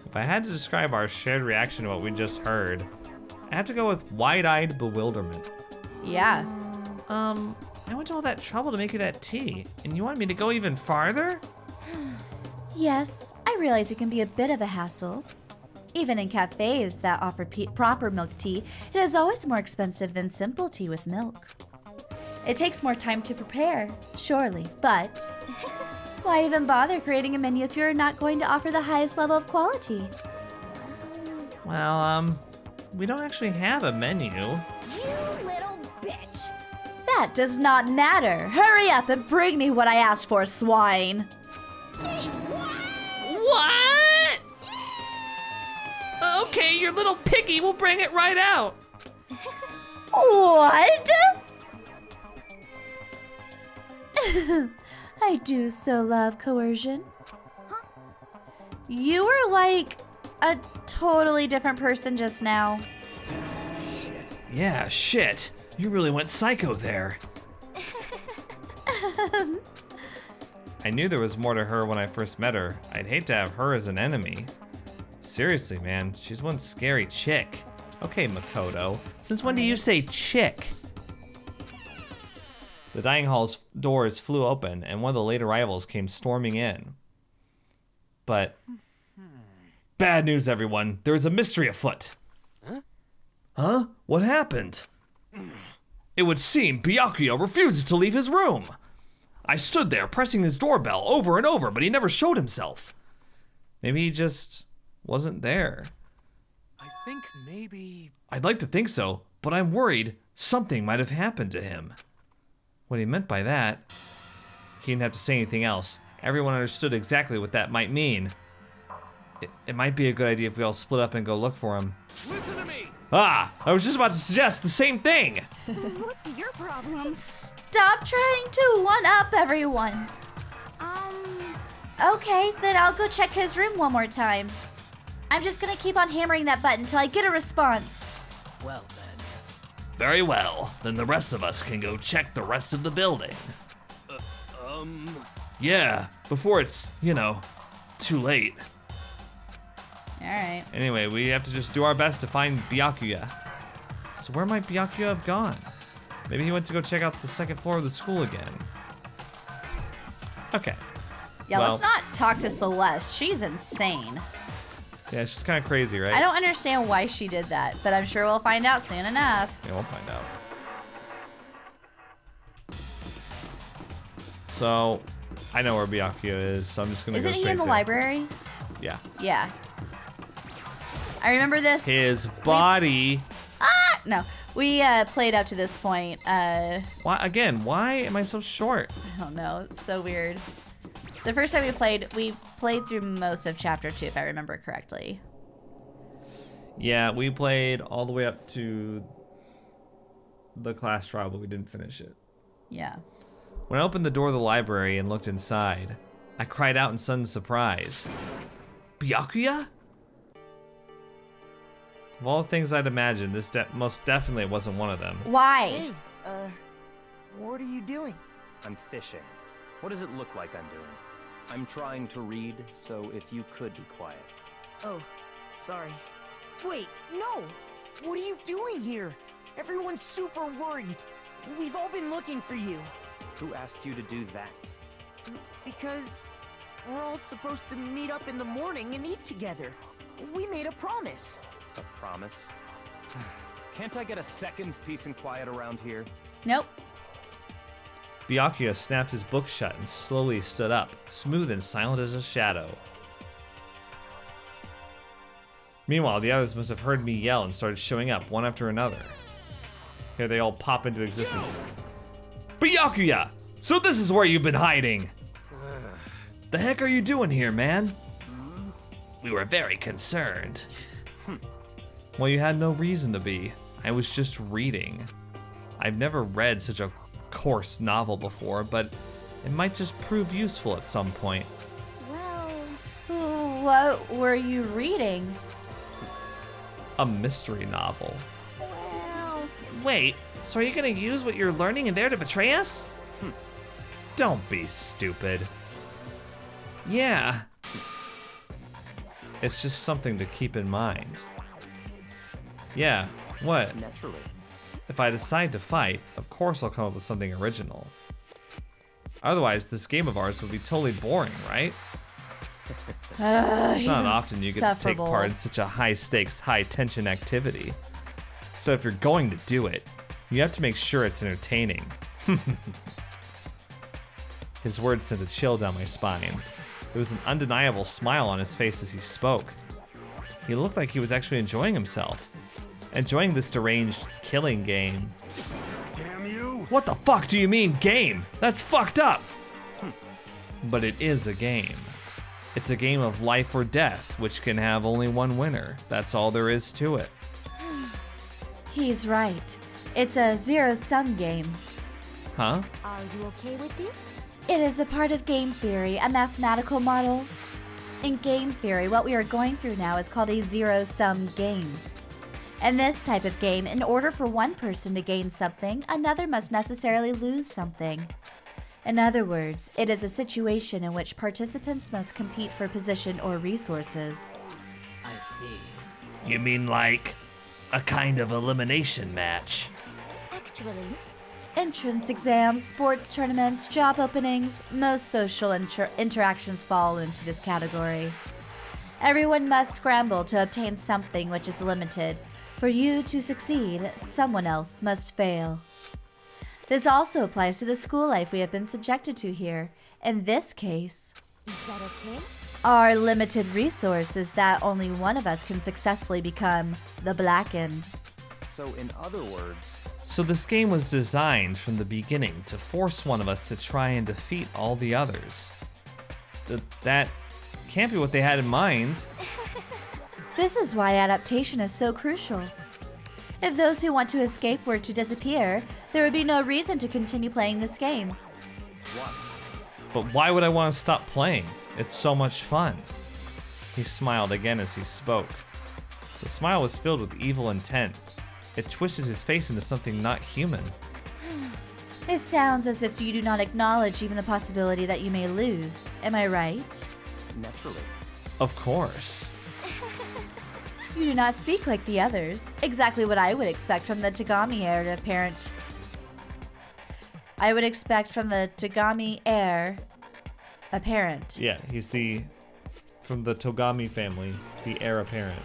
Speaker 1: If I had to describe our shared reaction to what we just heard, I have to go with wide-eyed bewilderment.
Speaker 2: Yeah.
Speaker 1: I went to all that trouble to make you that tea, and you want me to go even farther?
Speaker 2: Yes, I realize it can be a bit of a hassle. Even in cafes that offer proper milk tea, it is always more expensive than simple tea with milk. It takes more time to prepare, surely, but why even bother creating a menu if you're not going to offer the highest level of quality?
Speaker 1: Well, we don't actually have a menu.
Speaker 4: You little bitch.
Speaker 2: That does not matter. Hurry up and bring me what I asked for, swine.
Speaker 5: What? Okay, your little piggy will bring it right out.
Speaker 2: What? I do so love coercion. You were like a totally different person just now.
Speaker 5: Yeah, shit. You really went psycho there.
Speaker 1: I knew there was more to her when I first met her. I'd hate to have her as an enemy. Seriously, man, she's one scary chick. Okay, Makoto, since when do you say chick? The dining hall's doors flew open, and one of the late arrivals came storming in. But... Bad news, everyone. There is a mystery afoot. Huh? What happened? It would seem Byakuya refuses to leave his room. I stood there pressing his doorbell over and over, but he never showed himself. Maybe he just wasn't there.
Speaker 7: I think maybe...
Speaker 1: I'd like to think so, but I'm worried something might have happened to him. What he meant by that, he didn't have to say anything else. Everyone understood exactly what that might mean. It might be a good idea if we all split up and go look for him.
Speaker 7: Listen to me!
Speaker 1: Ah, I was just about to suggest the same thing.
Speaker 3: What's your problem?
Speaker 2: Stop trying to one-up everyone. Okay, then I'll go check his room one more time. I'm just gonna keep on hammering that button until I get a response.
Speaker 7: Well then.
Speaker 5: Very well. Then the rest of us can go check the rest of the building. Yeah, before it's, too late.
Speaker 2: Alright.
Speaker 1: Anyway, we have to just do our best to find Byakuya. So where might Byakuya have gone? Maybe he went to go check out the second floor of the school again. Okay.
Speaker 2: Yeah,
Speaker 1: Well-
Speaker 2: let's not talk to Celeste. She's insane.
Speaker 1: Yeah, she's kind of crazy, right?
Speaker 2: I don't understand why she did that, but I'm sure we'll find out soon enough.
Speaker 1: Yeah, we'll find out. So, I know where Byakuya is, so I'm just gonna
Speaker 2: Isn't
Speaker 1: go
Speaker 2: he
Speaker 1: straight
Speaker 2: in the
Speaker 1: there.
Speaker 2: library?
Speaker 1: Yeah.
Speaker 2: Yeah. I remember this.
Speaker 1: His body.
Speaker 2: No, we played up to this point. I
Speaker 1: Why again? Why am I so short?
Speaker 2: don't know. It's so weird. The first time we played through most of chapter 2, if I remember correctly.
Speaker 1: Yeah, we played all the way up to the class trial, but we didn't finish it.
Speaker 2: Yeah.
Speaker 1: When I opened the door of the library and looked inside, I cried out in sudden surprise. Byakuya? Of all the things I'd imagined, this most definitely wasn't one of them.
Speaker 2: Why?
Speaker 8: Hey, what are you doing?
Speaker 9: I'm fishing. What does it look like I'm doing? I'm trying to read, so if you could be quiet.
Speaker 8: Oh, sorry. Wait, no! What are you doing here? Everyone's super worried. We've all been looking for you.
Speaker 9: Who asked you to do that?
Speaker 8: Because we're all supposed to meet up in the morning and eat together. We made a promise.
Speaker 9: A promise? Can't I get a second's peace and quiet around here?
Speaker 2: Nope.
Speaker 1: Byakuya snapped his book shut and slowly stood up, smooth and silent as a shadow. Meanwhile, the others must have heard me yell and started showing up one after another. Here they all pop into existence. Byakuya! So this is where you've been hiding! The heck are you doing here, man? We were very concerned. Well, you had no reason to be. I was just reading. I've never read such a coarse novel before, but it might just prove useful at some point.
Speaker 4: Well,
Speaker 2: What were you reading?
Speaker 1: A mystery novel.
Speaker 4: well,
Speaker 5: Wait, so are you gonna use what you're learning in there to betray us?
Speaker 1: Don't be stupid.
Speaker 5: Yeah.
Speaker 1: It's just something to keep in mind. Yeah, what?
Speaker 9: Naturally.
Speaker 1: If I decide to fight, of course I'll come up with something original. Otherwise, this game of ours would be totally boring, right? It's not often you get to take
Speaker 2: insufferable.
Speaker 1: part in such a high-stakes, high-tension activity. So if you're going to do it, you have to make sure it's entertaining. His words sent a chill down my spine. There was an undeniable smile on his face as he spoke. He looked like he was actually enjoying himself. Enjoying this deranged killing game.
Speaker 10: Damn you!
Speaker 1: What the fuck do you mean, game? That's fucked up! But it is a game. It's a game of life or death, which can have only one winner. That's all there is to it.
Speaker 2: He's right. It's a zero-sum game.
Speaker 1: Huh?
Speaker 4: are you okay with this?
Speaker 2: It is a part of game theory, a mathematical model. In game theory, what we are going through now is called a zero-sum game. In this type of game, in order for one person to gain something, another must necessarily lose something. In other words, it is a situation in which participants must compete for position or resources.
Speaker 7: I see.
Speaker 5: You mean like a kind of elimination match?
Speaker 4: Actually,
Speaker 2: Entrance exams, sports tournaments, job openings, most social interactions fall into this category. Everyone must scramble to obtain something which is limited. For you to succeed, someone else must fail. This also applies to the school life we have been subjected to here. In this case,
Speaker 4: is that okay?
Speaker 2: our limited resource is that only one of us can successfully become the Blackened.
Speaker 9: So in other words,
Speaker 1: So this game was designed from the beginning to force one of us to try and defeat all the others. That can't be what they had in mind.
Speaker 2: This is why adaptation is so crucial. If those who want to escape were to disappear, there would be no reason to continue playing this game.
Speaker 9: what?
Speaker 1: But why would I want to stop playing? It's so much fun. He smiled again as he spoke. The smile was filled with evil intent. It twisted his face into something not human.
Speaker 2: It sounds as if you do not acknowledge even the possibility that you may lose. Am I right?
Speaker 9: Naturally.
Speaker 1: Of course.
Speaker 2: You do not speak like the others. Exactly what I would expect from the Tagami heir apparent. I would expect from the Tagami heir apparent.
Speaker 1: Yeah, he's from the Togami family, the heir apparent.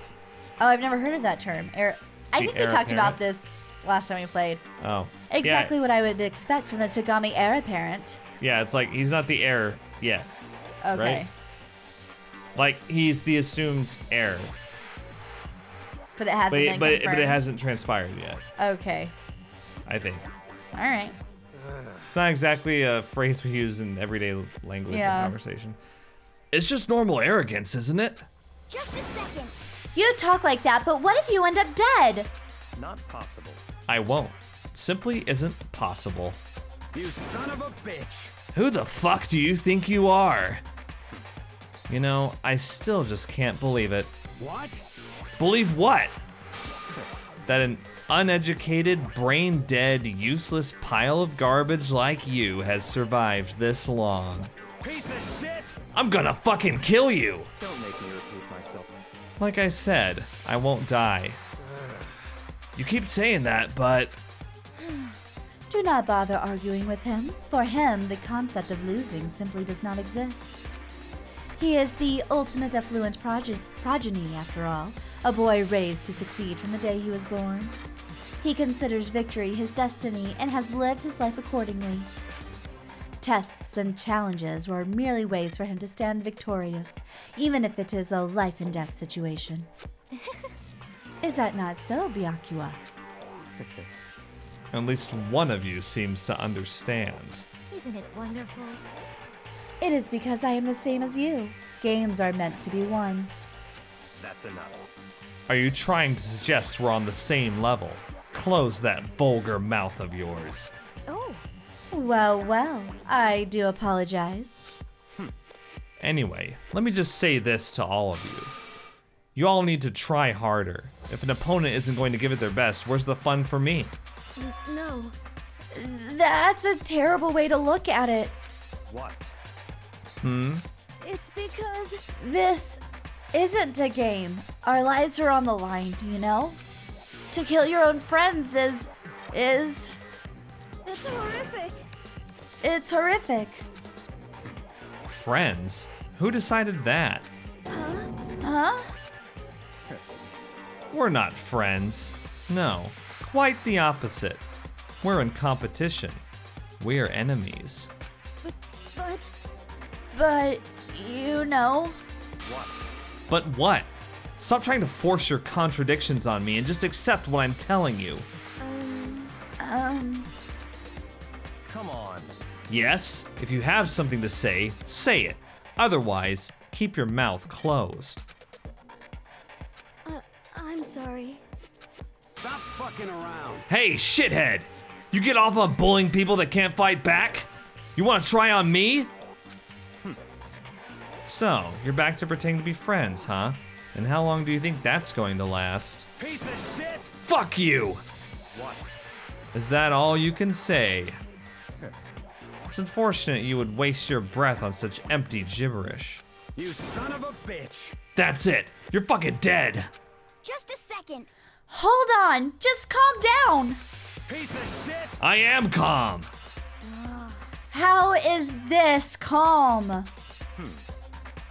Speaker 2: Oh, I've never heard of that term. I
Speaker 1: The
Speaker 2: think we
Speaker 1: heir
Speaker 2: talked about
Speaker 1: apparent?
Speaker 2: this last time we played.
Speaker 1: Oh.
Speaker 2: Exactly what I would expect from the Tagami heir apparent.
Speaker 1: Yeah, it's like he's not the heir yet.
Speaker 2: Okay.
Speaker 1: Right? Like he's the assumed heir.
Speaker 2: But it hasn't been
Speaker 1: But
Speaker 2: confirmed.
Speaker 1: it hasn't transpired yet,
Speaker 2: Okay.
Speaker 1: I think.
Speaker 2: All right.
Speaker 1: It's not exactly a phrase we use in everyday language
Speaker 2: Yeah.
Speaker 1: and conversation. It's just normal arrogance, isn't it?
Speaker 4: Just a second.
Speaker 2: You talk like that, but what if you end up dead?
Speaker 9: Not possible.
Speaker 1: I won't. Simply isn't possible.
Speaker 10: You son of a bitch!
Speaker 1: Who the fuck do you think you are? You know, I still just can't believe it.
Speaker 10: What?
Speaker 1: Believe what? That an uneducated, brain-dead, useless pile of garbage like you has survived this long.
Speaker 10: Piece of shit!
Speaker 1: I'm gonna fucking kill you!
Speaker 9: Don't make me repeat myself.
Speaker 1: Like I said, I won't die. You keep saying that, but...
Speaker 2: Do not bother arguing with him. For him, the concept of losing simply does not exist. He is the ultimate affluent progeny, after all, a boy raised to succeed from the day he was born. He considers victory his destiny and has lived his life accordingly. Tests and challenges were merely ways for him to stand victorious, even if it is a life-and-death situation. Is that not so, Byakuya?
Speaker 1: At least one of you seems to understand.
Speaker 4: Isn't it wonderful?
Speaker 2: It is because I am the same as you. Games are meant to be won.
Speaker 9: That's enough.
Speaker 1: Are you trying to suggest we're on the same level? Close that vulgar mouth of yours.
Speaker 4: Oh,
Speaker 2: Well, well, I do apologize.
Speaker 1: Anyway, let me just say this to all of you. You all need to try harder. If an opponent isn't going to give it their best, where's the fun for me?
Speaker 4: no.
Speaker 2: That's a terrible way to look at it.
Speaker 9: What?
Speaker 2: It's because this isn't a game. Our lives are on the line, you know? To kill your own friends is... That's horrific. It's horrific.
Speaker 1: Friends? Who decided that?
Speaker 2: Huh?
Speaker 1: We're not friends. No, quite the opposite. We're in competition. We're enemies.
Speaker 2: But, you know...
Speaker 9: What?
Speaker 1: But what? Stop trying to force your contradictions on me and just accept what I'm telling you.
Speaker 9: Come on.
Speaker 1: Yes, if you have something to say, say it. Otherwise, keep your mouth closed.
Speaker 4: I'm sorry.
Speaker 10: Stop fucking around.
Speaker 1: Hey, shithead! You get off on bullying people that can't fight back? You want to try on me? So, you're back to pretending to be friends, huh? And how long do you think that's going to last?
Speaker 10: Piece of shit!
Speaker 1: Fuck you!
Speaker 9: What?
Speaker 1: Is that all you can say? It's unfortunate you would waste your breath on such empty gibberish.
Speaker 10: You son of a bitch!
Speaker 1: That's it! You're fucking dead!
Speaker 4: Just a second.
Speaker 2: Hold on, just calm down.
Speaker 10: Piece of shit!
Speaker 1: I am calm!
Speaker 2: How is this calm?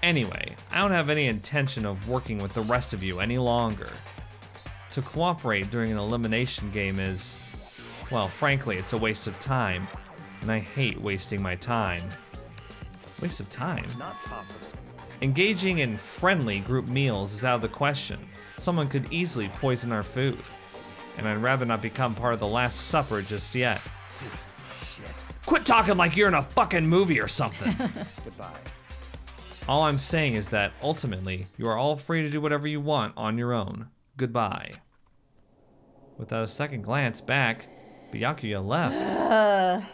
Speaker 1: Anyway, I don't have any intention of working with the rest of you any longer. To cooperate during an elimination game is, well, frankly, it's a waste of time. And I hate wasting my time. Waste of time?
Speaker 9: Not possible.
Speaker 1: Engaging in friendly group meals is out of the question. Someone could easily poison our food. And I'd rather not become part of the Last Supper just yet.
Speaker 10: Shit.
Speaker 1: Quit talking like you're in a fucking movie or something.
Speaker 9: Goodbye.
Speaker 1: All I'm saying is that, ultimately, you are all free to do whatever you want on your own. Goodbye. Without a second glance back, Byakuya left.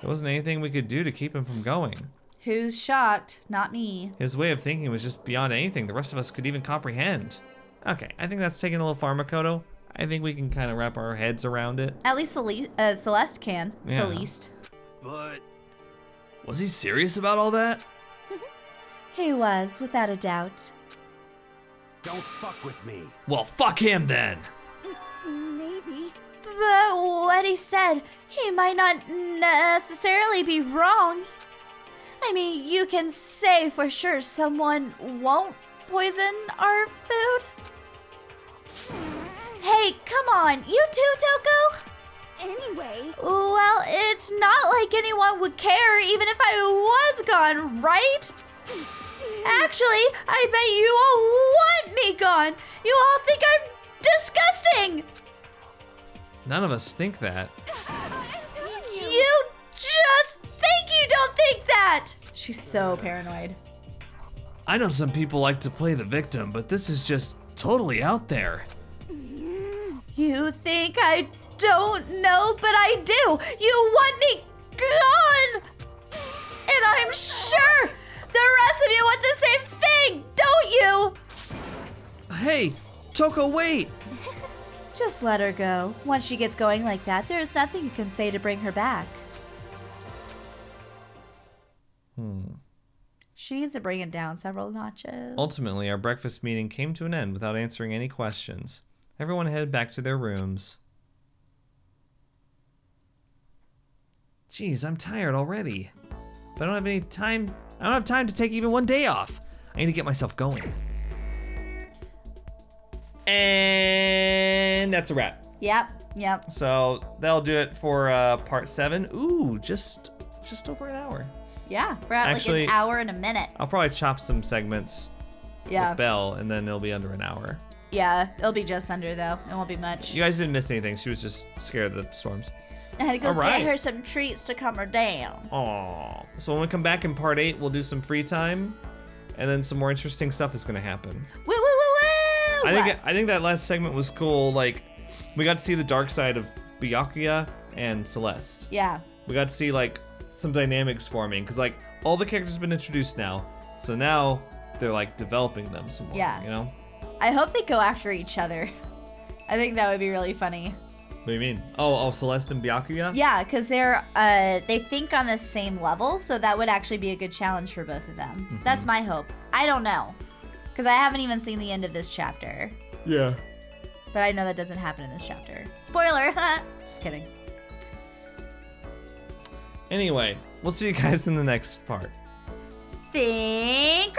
Speaker 1: There wasn't anything we could do to keep him from going.
Speaker 2: Who's shocked? Not me.
Speaker 1: His way of thinking was just beyond anything the rest of us could even comprehend. Okay, I think that's taking a little far, Makoto. I think we can kind of wrap our heads around it.
Speaker 2: At least Celeste can.
Speaker 1: Yeah.
Speaker 2: Celeste.
Speaker 10: But
Speaker 1: Was he serious about all that?
Speaker 2: He was, without a doubt.
Speaker 10: don't fuck with me.
Speaker 1: Well, fuck him then!
Speaker 4: Maybe.
Speaker 2: But what he said, he might not necessarily be wrong. I mean, you can say for sure someone won't poison our food. Hey, come on, you too, Toko?
Speaker 4: Anyway,
Speaker 2: Well, it's not like anyone would care even if I was gone, right? Actually, I bet you all want me gone. You all think I'm disgusting.
Speaker 1: None of us think that.
Speaker 2: You just think you don't think that. She's so paranoid.
Speaker 1: I know some people like to play the victim, but this is just totally out there.
Speaker 2: You think I don't know, but I do. You want me gone. And I'm sure the rest of you want the same thing, don't you?
Speaker 1: Hey, Toko, wait.
Speaker 2: Just let her go. Once she gets going like that, there's nothing you can say to bring her back. She needs to bring it down several notches.
Speaker 1: Ultimately, our breakfast meeting came to an end without answering any questions. Everyone headed back to their rooms. Jeez, I'm tired already. But I don't have any time. I don't have time to take even one day off. I need to get myself going. And that's a wrap.
Speaker 2: Yep.
Speaker 1: So that'll do it for part 7. Ooh, just over an hour.
Speaker 2: Yeah, we're at
Speaker 1: Actually,
Speaker 2: like an hour and a minute.
Speaker 1: I'll probably chop some segments with Belle, and then it'll be under an hour.
Speaker 2: Yeah, it'll be just under though. It won't be much.
Speaker 1: You guys didn't miss anything. She was just scared of the storms.
Speaker 2: I had to go
Speaker 1: All right.
Speaker 2: get her some treats to calm her down.
Speaker 1: Aww. So when we come back in part 8, we'll do some free time, and then some more interesting stuff is gonna happen.
Speaker 2: Woo woo woo woo!
Speaker 1: I think that last segment was cool. Like, we got to see the dark side of Byakuya and Celeste.
Speaker 2: Yeah.
Speaker 1: We got to see like some dynamics forming, because like all the characters have been introduced now, so now they're like developing them some more.
Speaker 2: Yeah.
Speaker 1: You know.
Speaker 2: I hope they go after each other. I think that would be really funny.
Speaker 1: What do you mean? Oh, Celeste and Byakuya?
Speaker 2: Yeah, because they think on the same level, so that would actually be a good challenge for both of them.
Speaker 1: Mm-hmm.
Speaker 2: That's my hope. I don't know, because I haven't even seen the end of this chapter.
Speaker 1: Yeah.
Speaker 2: But I know that doesn't happen in this chapter. Spoiler! Just kidding.
Speaker 1: Anyway, we'll see you guys in the next part.
Speaker 2: Think